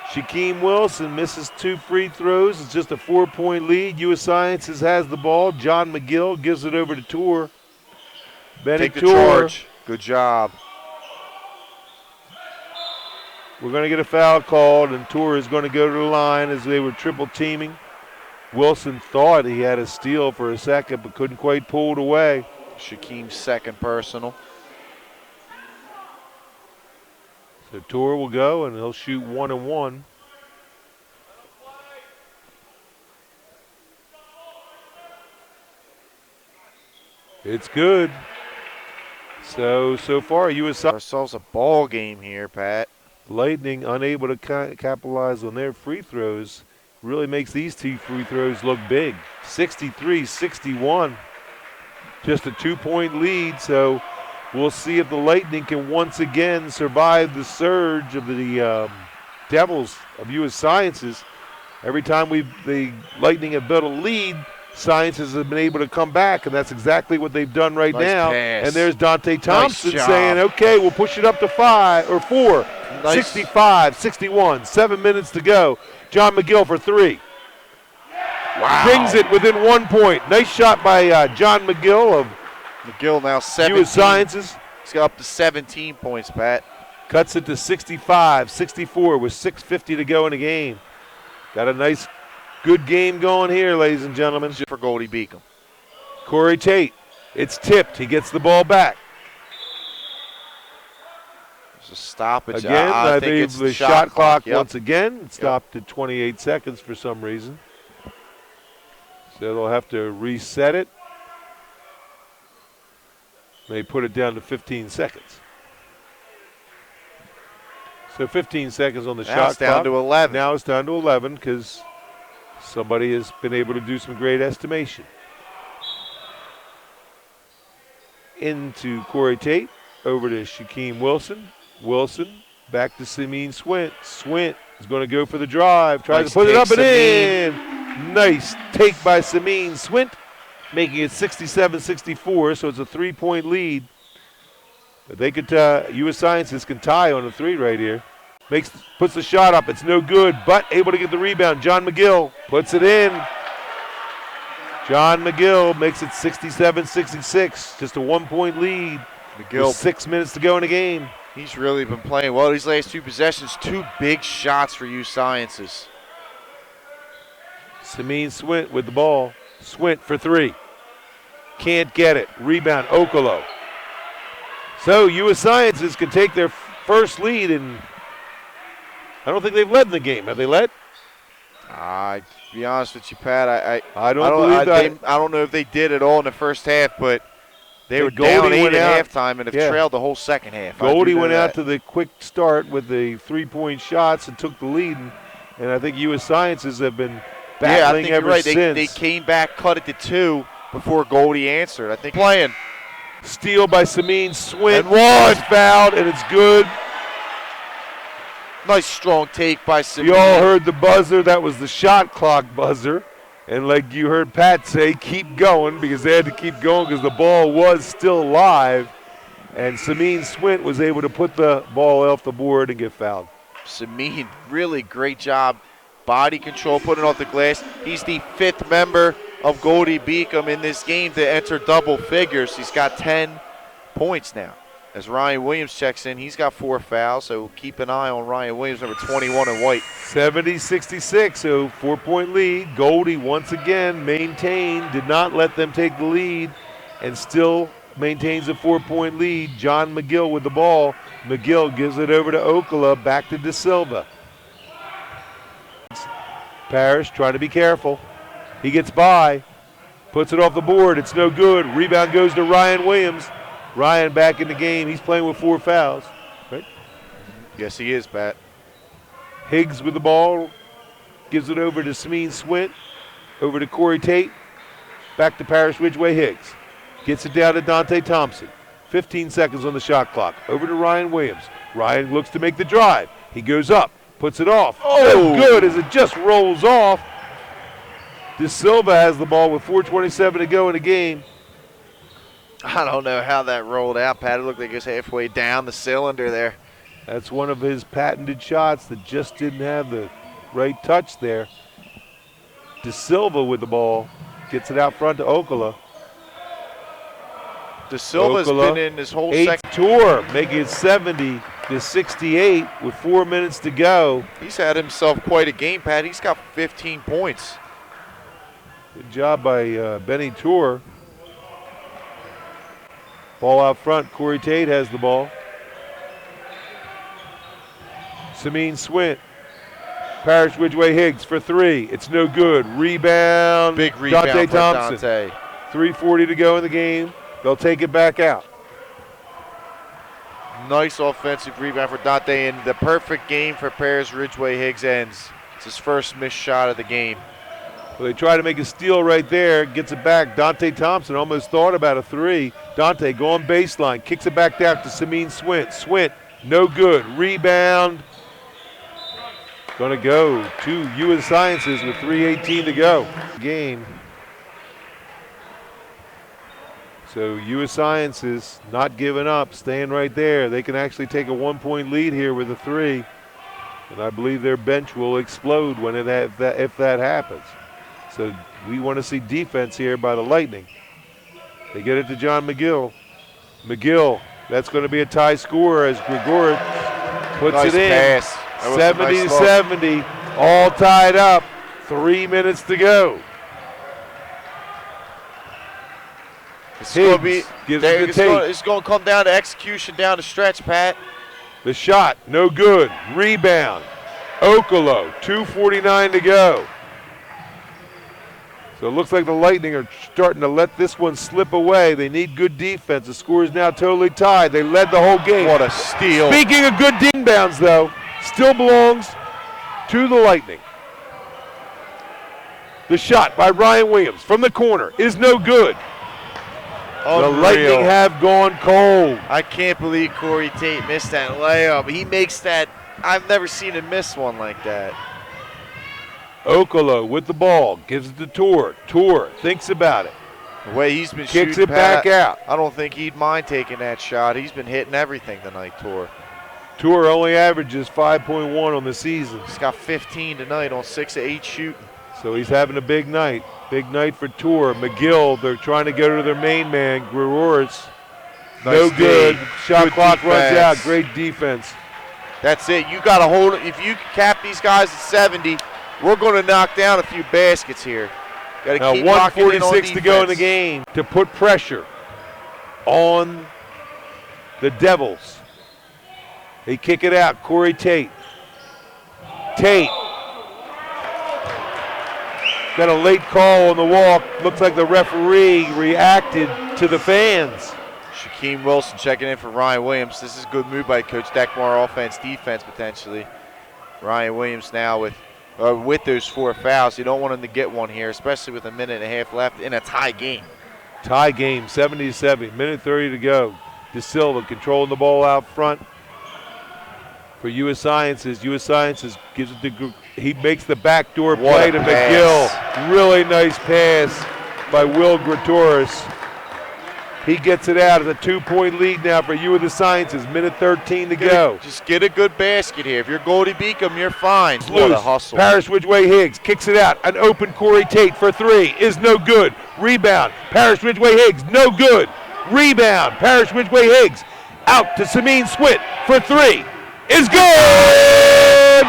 Shaquem Wilson misses 2 free throws. It's just a 4-point lead. U.S. Sciences has the ball. John McGill gives it over to Tour. Take the charge. Good job. We're going to get a foul called, and Tour is going to go to the line as they were triple teaming. Wilson thought he had a steal for a second, but couldn't quite pull it away. Shaquem's second personal. So Tour will go, and he'll shoot 1 and 1. It's good. So far, U.S. Ourselves a ball game here, Pat. Lightning unable to capitalize on their free throws. Really makes these 2 free throws look big. 63-61. Just a 2-point lead, so we'll see if the Lightning can once again survive the surge of the Devils of U.S. Sciences. Every time the Lightning have built a lead, Sciences have been able to come back, and that's exactly what they've done right now. Pass. And there's Dante Thompson Nice saying, okay, we'll push it up to 5 or 4. Nice. 65-61, 7 minutes to go. John McGill for 3. Wow. Brings it within 1 point. Nice shot by John McGill of McGill now 17. U.S. Sciences. He's got up to 17 points, Pat. Cuts it to 65-64 with 6:50 to go in the game. Got a nice, good game going here, ladies and gentlemen. For Goldey Beacom. Corey Tate. It's tipped. He gets the ball back. There's a stoppage. Again, I think it's the shot clock yep. once again. It stopped at 28 seconds for some reason. So they'll have to reset it. They put it down to 15 seconds. So 15 seconds on the shot clock. Now it's down to 11. Now it's down to 11 because somebody has been able to do some great estimation. Into Corey Tate, over to Shaquem Wilson. Wilson back to Sameen Swint. Swint is going to go for the drive. Tries to put it up and in. Nice take by Sameen Swint, making it 67-64, so it's a 3-point lead. But they could, U.S. Sciences can tie on a 3 right here. Puts the shot up. It's no good, but able to get the rebound. John McGill puts it in. John McGill makes it 67-66, just a 1-point lead. McGill, with 6 minutes to go in the game. He's really been playing well these last 2 possessions. 2 big shots for U Sciences. Sameen Swint with the ball. Swint for 3. Can't get it. Rebound, Okolo. So U.S. Sciences can take their first lead, and I don't think they've led in the game. Have they led? To be honest with you, Pat, I don't know if they did at all in the first half, but they were Goldey down 8 went at out. halftime and have trailed the whole second half. Goldey went out to the quick start with the 3-point shots and took the lead, and I think U.S. Sciences have been battling ever right. since. They came back, cut it to 2 before Goldey answered. I think playing. Steal by Sameen Swint. And one. Fouled, and it's good. Nice strong take by Sameen. You all heard the buzzer. That was the shot clock buzzer. And like you heard Pat say, keep going, because they had to keep going because the ball was still live. And Sameen Swint was able to put the ball off the board and get fouled. Sameen, really great job. Body control, putting it off the glass. He's the 5th member of Goldey Beacom in this game to enter double figures. He's got 10 points now. As Ryan Williams checks in, he's got 4 fouls, so keep an eye on Ryan Williams, number 21 in white. 70-66, so 4-point lead. Goldey once again maintained, did not let them take the lead, and still maintains a 4-point lead. John McGill with the ball. McGill gives it over to Okala, back to De Silva. Parrish trying to be careful. He gets by, puts it off the board. It's no good. Rebound goes to Ryan Williams. Ryan back in the game. He's playing with 4 fouls. Right? Yes, he is, Pat. Higgs with the ball. gives it over to Smeen Swint, over to Corey Tate, back to Paris Ridgeway Higgs. Gets it down to Dante Thompson. 15 seconds on the shot clock. Over to Ryan Williams. Ryan looks to make the drive. He goes up, puts it off. Oh, good as it just rolls off. De Silva has the ball with 4:27 to go in the game. I don't know how that rolled out, Pat. It looked like it was halfway down the cylinder there. That's one of his patented shots that just didn't have the right touch there. De Silva with the ball. Gets it out front to Okala. De Silva's been in this whole second. Tour, making it 70-68 with 4 minutes to go. He's had himself quite a game, Pat. He's got 15 points. Good job by Benny Tour. Ball out front. Corey Tate has the ball. Sameen Swint. Paris Ridgeway Higgs for three. It's no good. Rebound. Big rebound Dante for Thompson. Dante. 3:40 to go in the game. They'll take it back out. Nice offensive rebound for Dante, and the perfect game for Paris Ridgeway Higgs ends. It's his first missed shot of the game. Well, they try to make a steal right there. Gets it back. Dante Thompson almost thought about a three. Dante going baseline. Kicks it back down to Sameen Swint. Swint, no good. Rebound. Going to go to U.S. Sciences with 3:18 to go. Game. So U.S. Sciences not giving up, staying right there. They can actually take a 1-point lead here with a three. And I believe their bench will explode when if that happens. So we want to see defense here by the Lightning. They get it to John McGill. McGill, that's going to be a tie score as Grigorich puts Nice it in. pass. 70-70, all tied up. 3 minutes to go. It's going to be. Gives it to Tate. It's going to come down to execution down the stretch, Pat. The shot, no good. Rebound. Okolo, 2:49 to go. So it looks like the Lightning are starting to let this one slip away. They need good defense. The score is now totally tied. They led the whole game. What a steal. Speaking of good inbounds, though, still belongs to the Lightning. The shot by Ryan Williams from the corner is no good. Unreal. The Lightning have gone cold. I can't believe Corey Tate missed that layup. He makes that. I've never seen him miss one like that. Okolo with the ball, gives it to Tour. Tour thinks about it. The way he's been Kicks shooting, it back Pat, out. I don't think he'd mind taking that shot. He's been hitting everything tonight, Tour. Tour only averages 5.1 on the season. He's got 15 tonight on 6 of 8 shooting. So he's having a big night. Big night for Tour. McGill, they're trying to go to their main man, Grigorich. No Nice good. D. Shot Good clock runs defense. out. Great defense. That's it. You got to hold it. If you cap these guys at 70, we're going to knock down a few baskets here. Got to Now keep locking in on 1:46 to go in the defense. game to put pressure on the Devils. They kick it out. Corey Tate. Tate. Got a late call on the walk. Looks like the referee reacted to the fans. Shaquem Wilson checking in for Ryan Williams. This is a good move by Coach Deckmar, offense, defense potentially. Ryan Williams now with those 4 fouls. You don't want him to get one here, especially with a minute and a half left in a tie game. Tie game, 70-70, minute 30 to go. De Silva controlling the ball out front for U.S. Sciences. U.S. Sciences gives it to, he makes the backdoor play to McGill. Really nice pass by Will Gratoris. He gets it out. It's a 2-point lead now for U.S. Sciences. Minute 13 to go. Just get a good basket here. If you're Goldey Beacom, you're fine. What a hustle. Paris Ridgeway Higgs kicks it out. An open Corey Tate for three is no good. Rebound. Paris Ridgeway Higgs, no good. Rebound. Paris Ridgeway Higgs out to Sameen Swint for three is good!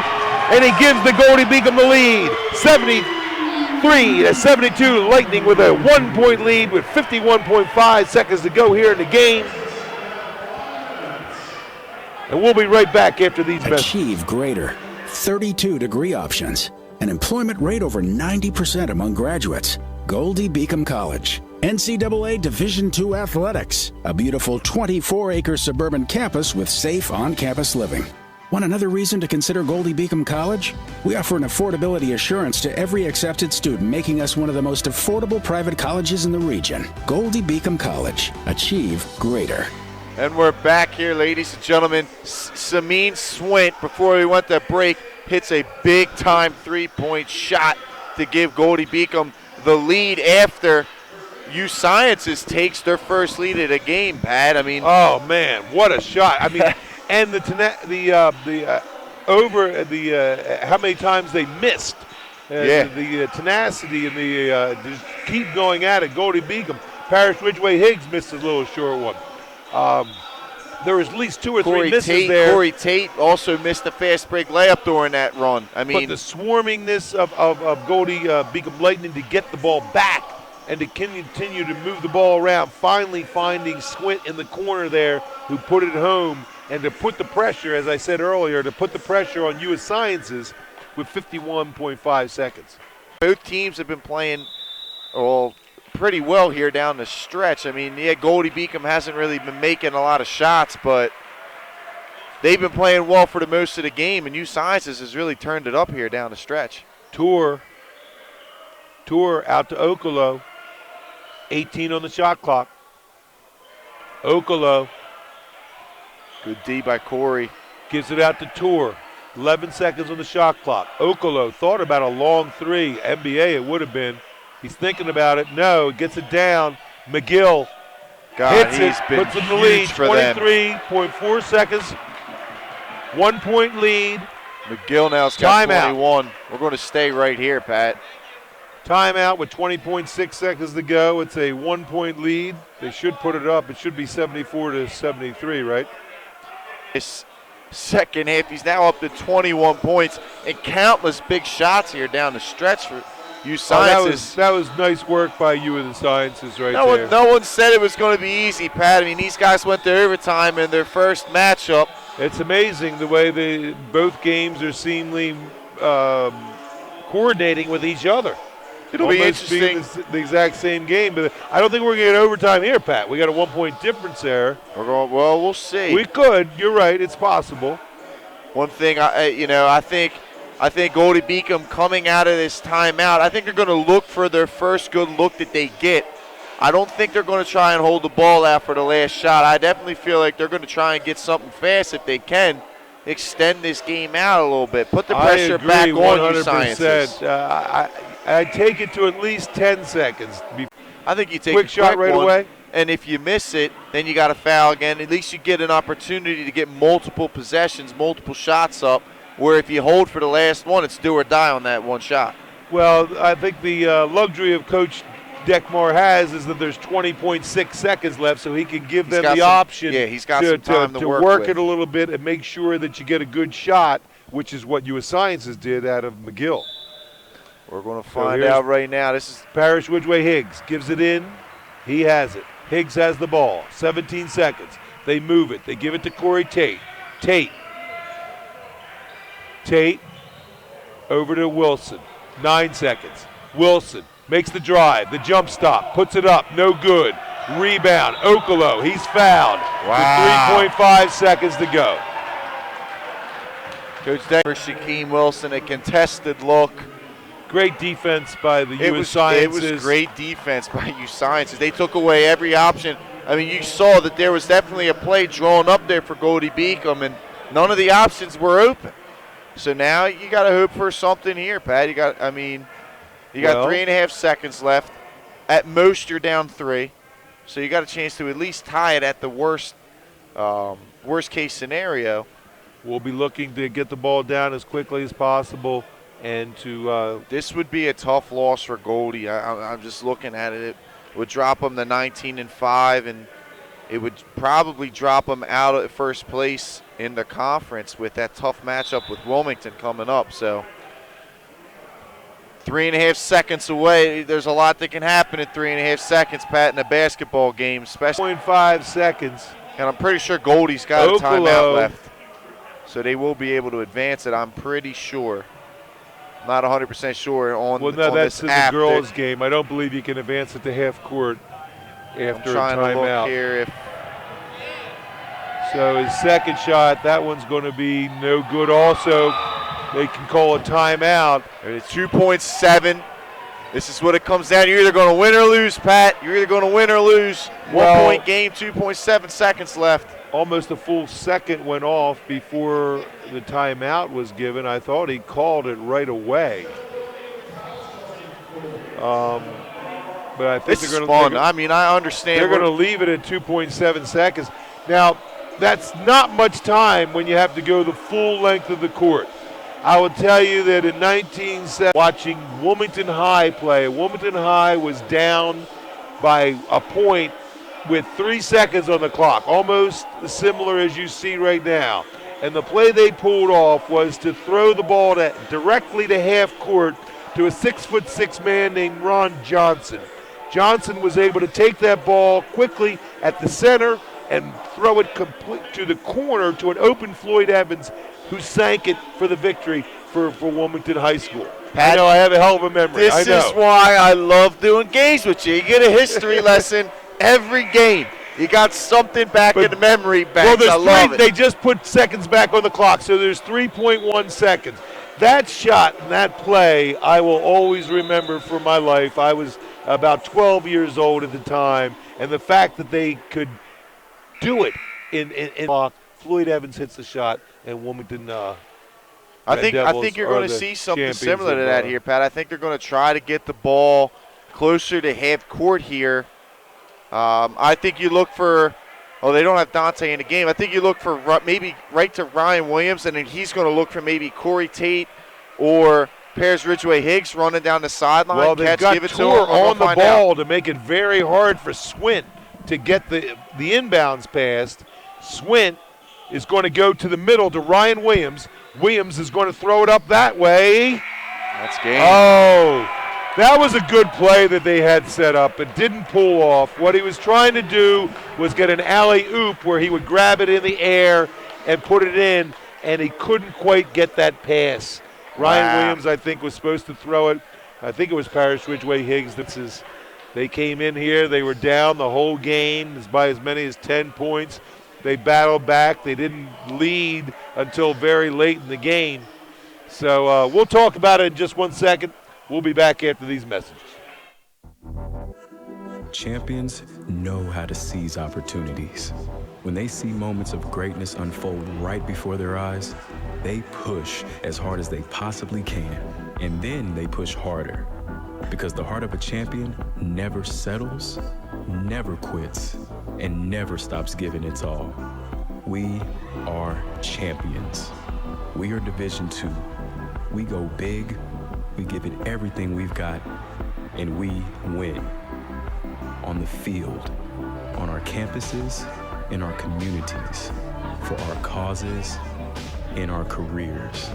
And he gives the Goldey Beacom the lead. 73-72. Lightning with a 1-point lead with 51.5 seconds to go here in the game. And we'll be right back after these messages. Achieve greater. 32 degree options. An employment rate over 90% among graduates. Goldey Beacom College. NCAA Division II athletics. A beautiful 24-acre suburban campus with safe on-campus living. Want another reason to consider Goldey Beacom College? We offer an affordability assurance to every accepted student, making us one of the most affordable private colleges in the region. Goldey Beacom College. Achieve greater. And we're back here, ladies and gentlemen. Samin Swint, before we went to break, hits a big-time three-point shot to give Goldey Beacom the lead after U Sciences takes their first lead of the game, Pat. I mean, oh man, what a shot! I mean, and how many times they missed? The tenacity and the just keep going at it. Goldey Beacom, Parrish Ridgeway Higgs missed a little short one. There was at least 2 or 3 misses there. Corey Tate also missed a fast break layup during that run. I mean, but the swarmingness of Goldey Beacom Lightning to get the ball back and to continue to move the ball around, finally finding Swint in the corner there who put it home, and to put the pressure, as I said earlier, to put the pressure on U.S. Sciences with 51.5 seconds. Both teams have been playing pretty well here down the stretch. I mean, yeah, Goldey Beacom hasn't really been making a lot of shots, but they've been playing well for the most of the game, and U Sciences has really turned it up here down the stretch. Tour out to Okolo. 18 on the shot clock. Okolo Good D by Corey. gives it out to Tour. 11 seconds on the shot clock. Okolo thought about a long three. NBA it would have been. He's thinking about it. No, gets it down. McGill hits it, puts in the lead. 23.4 seconds. 1 point lead. McGill now's got Timeout. 21. We're going to stay right here, Pat. Timeout with 20.6 seconds to go. It's a 1 point lead. They should put it up. It should be 74-73, right? This second half, he's now up to 21 points and countless big shots here down the stretch for U Sciences. That was nice work by you and the Sciences right there. No one said it was going to be easy, Pat. I mean, these guys went to overtime in their first matchup. It's amazing the way both games are seemingly coordinating with each other. It'll be Almost interesting. being the exact same game, but I don't think we're going to get overtime here, Pat. We got a 1 point difference there. Well, we'll see. We could. You're right. It's possible. One thing, I think Goldey Beacom coming out of this timeout, I think they're going to look for their first good look that they get. I don't think they're going to try and hold the ball out for the last shot. I definitely feel like they're going to try and get something fast if they can. Extend this game out a little bit. Put the pressure back on U Sciences. I take it to at least 10 seconds. I think you take quick a shot right away. And if you miss it, then you got to foul again. At least you get an opportunity to get multiple possessions, multiple shots up, where if you hold for the last one, it's do or die on that one shot. Well, I think the luxury of Coach Deckmar has is that there's 20.6 seconds left, so he can give them the option he's got some time to work with it a little bit and make sure that you get a good shot, which is what U.S. Sciences did out of McGill. We're going to find out right now. This is Parrish Ridgeway Higgs gives it in. He has it. Higgs has the ball. 17 seconds. They move it. They give it to Corey Tate. Tate over to Wilson. 9 seconds. Wilson makes the drive. The jump stop. Puts it up. No good. Rebound. Okolo. He's fouled. Wow. With 3.5 seconds to go. Coach Deckmar, Shaquem Wilson, a contested look. Great defense by the U.S. Sciences. It was great defense by U Sciences. They took away every option. I mean, you saw that there was definitely a play drawn up there for Goldey Beacom, and none of the options were open. So now you got to hope for something here, Pat. You got 3.5 seconds left. At most, you're down 3. So you got a chance to at least tie it at the worst case scenario. We'll be looking to get the ball down as quickly as possible. And to this would be a tough loss for Goldey. I'm just looking at it. It would drop them to 19-5, and it would probably drop them out at first place in the conference with that tough matchup with Wilmington coming up. So 3.5 seconds away. There's a lot that can happen in 3.5 seconds, Pat, in a basketball game, especially 0.5 seconds. And I'm pretty sure Goldey's got a timeout left, so they will be able to advance it. I'm pretty sure. Not 100% sure on that's this in app the girls' game. I don't believe you can advance it to half court after a timeout. I'm trying to look here if So his second shot, that one's going to be no good also. They can call a timeout. It's 2.7. This is what it comes down. You're either going to win or lose, Pat. You're either going to win or lose. Well, 1 point game, 2.7 seconds left. Almost a full second went off before the timeout was given. I thought he called it right away. But I think This is fun. I mean, I understand. They're going to leave it at 2.7 seconds. Now, that's not much time when you have to go the full length of the court. I will tell you that in 1970, watching Wilmington High play, Wilmington High was down by a point with 3 seconds on the clock, almost similar as you see right now. And the play they pulled off was to throw the ball directly to half court to a 6'6" man named Ron Johnson. Johnson was able to take that ball quickly at the center and throw it complete to the corner to an open Floyd Evans, who sank it for the victory for Wilmington High School. Pat, I know I have a hell of a memory. This is why I love doing games with you. You get a history lesson every game. You got something back in the memory banks. Well, I love it. They just put seconds back on the clock, so there's 3.1 seconds. That shot and that play I will always remember for my life. I was about 12 years old at the time, and the fact that they could do it in Floyd Evans hits the shot, and Wilmington I think you're going to see something similar to that here, Pat. I think they're going to try to get the ball closer to half court here. I think you look for they don't have Dante in the game. I think you look for maybe right to Ryan Williams, and then he's going to look for maybe Corey Tate or Paris Ridgeway Higgs running down the sideline. Well, they've got Tour on the ball to make it very hard for Swint to get the inbounds passed. Swint is going to go to the middle to Ryan Williams. Williams is going to throw it up that way. That's game. Oh, that was a good play that they had set up. It didn't pull off. What he was trying to do was get an alley-oop where he would grab it in the air and put it in, and he couldn't quite get that pass. Ryan Williams, I think, was supposed to throw it. I think it was Paris Ridgeway Higgs. They came in here. They were down the whole game by as many as 10 points. They battled back. They didn't lead until very late in the game. So we'll talk about it in just 1 second. We'll be back after these messages. Champions know how to seize opportunities. When they see moments of greatness unfold right before their eyes, they push as hard as they possibly can, and then they push harder. Because the heart of a champion never settles, never quits, and never stops giving its all. We are champions. We are Division II. We go big, we give it everything we've got, and we win. On the field, on our campuses, in our communities, for our causes, in our careers.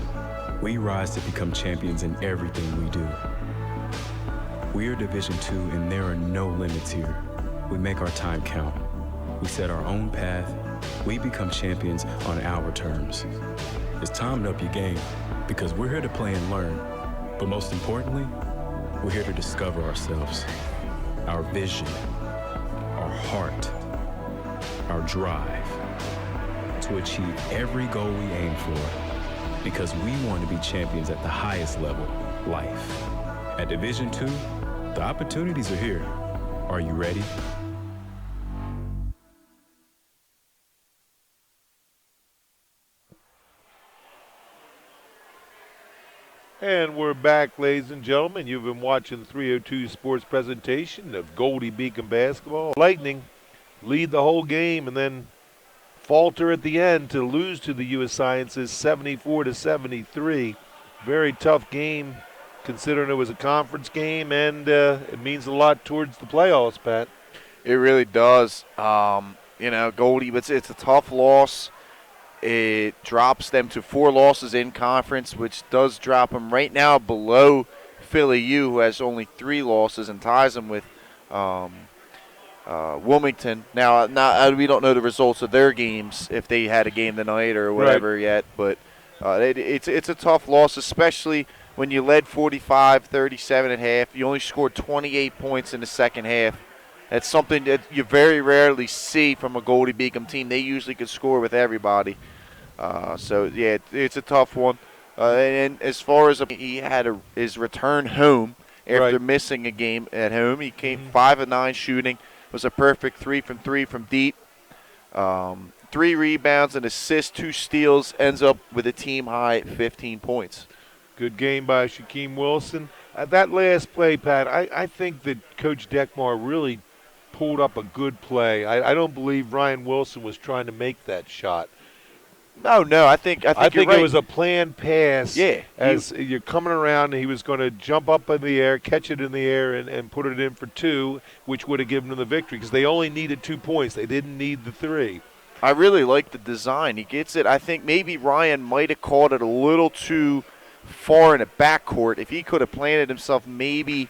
We rise to become champions in everything we do. We are Division II, and there are no limits here. We make our time count. We set our own path. We become champions on our terms. It's time to up your game, because we're here to play and learn. But most importantly, we're here to discover ourselves, our vision, our heart, our drive, to achieve every goal we aim for, because we want to be champions at the highest level, life. At Division II, the opportunities are here. Are you ready? And we're back, ladies and gentlemen. You've been watching the 302 Sports presentation of Goldey Beacom basketball. Lightning lead the whole game and then falter at the end to lose to the U.S. Sciences 74-73. Very tough game considering it was a conference game, and it means a lot towards the playoffs, Pat. It really does. Goldey, but it's a tough loss. It drops them to 4 losses in conference, which does drop them right now below Philly U, who has only 3 losses, and ties them with Wilmington. Now, we don't know the results of their games, if they had a game tonight or whatever yet, but it's a tough loss, especially when you led 45-37 at half. You only scored 28 points in the second half. That's something that you very rarely see from a Goldey Beacom team. They usually can score with everybody. So, yeah, it's a tough one. And as far as he had his return home after missing a game at home, he came 5 of 9 shooting. It was a perfect 3 from 3 from deep. 3 rebounds, an assist, 2 steals, ends up with a team high at 15 points. Good game by Shaquem Wilson. That last play, Pat, I think that Coach Deckmar really pulled up a good play. I don't believe Ryan Wilson was trying to make that shot. No, I think you're right. It was a planned pass. Yeah. As you're coming around, he was going to jump up in the air, catch it in the air, and put it in for 2, which would have given them the victory because they only needed 2 points. They didn't need the 3. I really like the design. He gets it. I think maybe Ryan might have caught it a little too far in the backcourt. If he could have planted himself maybe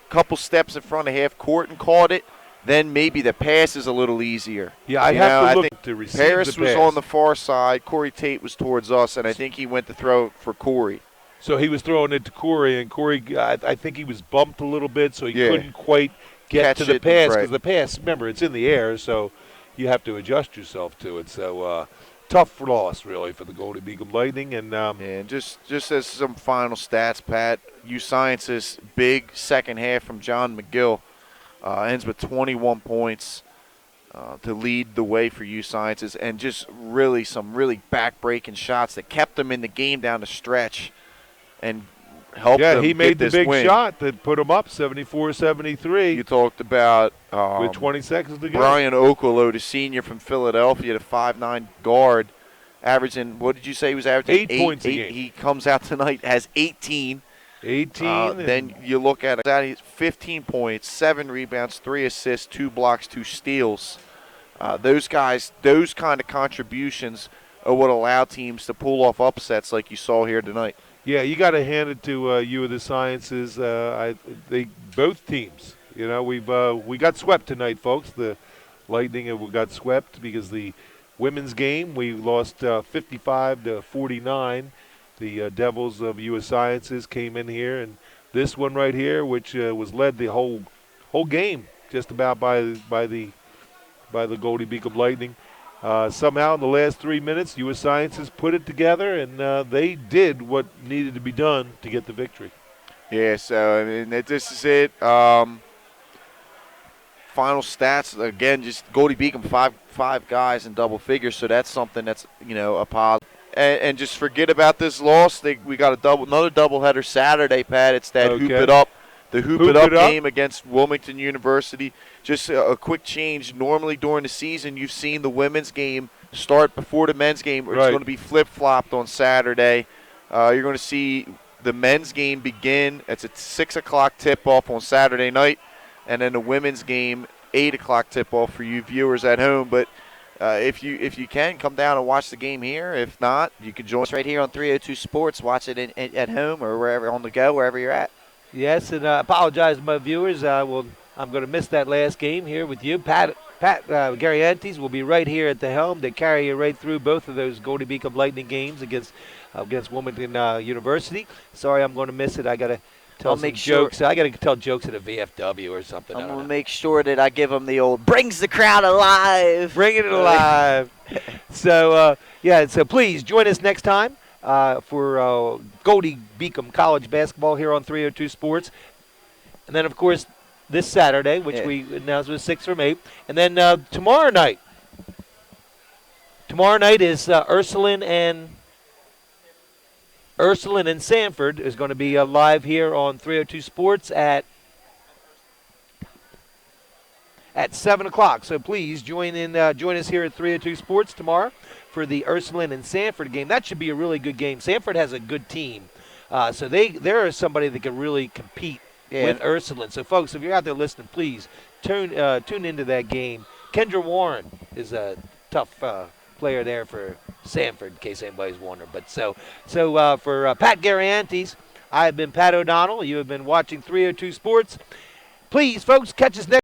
a couple steps in front of half court and caught it, then maybe the pass is a little easier. Yeah, I think to receive Paris the was pass. on the far side. Corey Tate was towards us, and I think he went to throw for Corey. So he was throwing it to Corey, and Corey, I think he was bumped a little bit, so he couldn't quite get Catch to the it, pass right. because the pass, remember, it's in the air, so you have to adjust yourself to it. So tough loss, really, for the Goldey Beacom Lightning. And just as some final stats, Pat, U Science's big second half from John McGill ends with 21 points to lead the way for U Sciences, and just really some really back-breaking shots that kept them in the game down the stretch and helped them he made get the this big win. shot that put them up 74-73. You talked about with 20 seconds to go. Brian Okolo, the senior from Philadelphia, the 5'9" guard, averaging, what did you say he was averaging? 8 points a game. He comes out tonight, has 18. 18. Then you look at it, he's 15 points, 7 rebounds, 3 assists, 2 blocks, 2 steals. Those guys, those kind of contributions are what allow teams to pull off upsets like you saw here tonight. Yeah, you got to hand it to U of the Sciences. They both teams. You know, we got swept tonight, folks. The Lightning got swept because the women's game we lost 55-49. The Devils of U.S. Sciences came in here, and this one right here, which was led the whole game just about by the Goldey Beacom Lightning. Somehow in the last 3 minutes, U.S. Sciences put it together, and they did what needed to be done to get the victory. Yeah, so I mean, this is it. Final stats again, just Goldey Beacom five guys in double figures, so that's something that's a positive. And just forget about this loss. We got another doubleheader Saturday, Pat. It's that Hoop It Up, the Hoop It Up game against Wilmington University. Just a quick change. Normally during the season, you've seen the women's game start before the men's game. It's going to be flip-flopped on Saturday. You're going to see the men's game begin. It's a 6 o'clock tip-off on Saturday night, and then the women's game 8 o'clock tip-off for you viewers at home. But if you can, come down and watch the game here. If not, you can join us right here on 302 Sports. Watch it at home or wherever on the go, wherever you're at. Yes, and I apologize to my viewers. I'm going to miss that last game here with you. Pat Gariantes will be right here at the helm to carry you right through both of those Goldey Beacom Lightning games against Wilmington University. Sorry, I'm going to miss it. I got to tell some jokes. I got to tell jokes at a VFW or something. I'm going to make sure that I give them the old brings the crowd alive. Bring it alive. So please join us next time for Goldey Beacom College basketball here on 302 Sports. And then, of course, this Saturday, which we announced was 6 from 8. And then tomorrow night. Tomorrow night is Ursuline and Sanford is going to be live here on 302 Sports at 7 o'clock. So please join us here at 302 Sports tomorrow for the Ursuline and Sanford game. That should be a really good game. Sanford has a good team, so there is somebody that can really compete with Ursuline. So folks, if you're out there listening, please tune into that game. Kendra Warren is a tough player there for Sanford, in case anybody's wondering. But so for Pat Gariantes, I have been Pat O'Donnell. You have been watching 302 Sports. Please, folks, catch us next.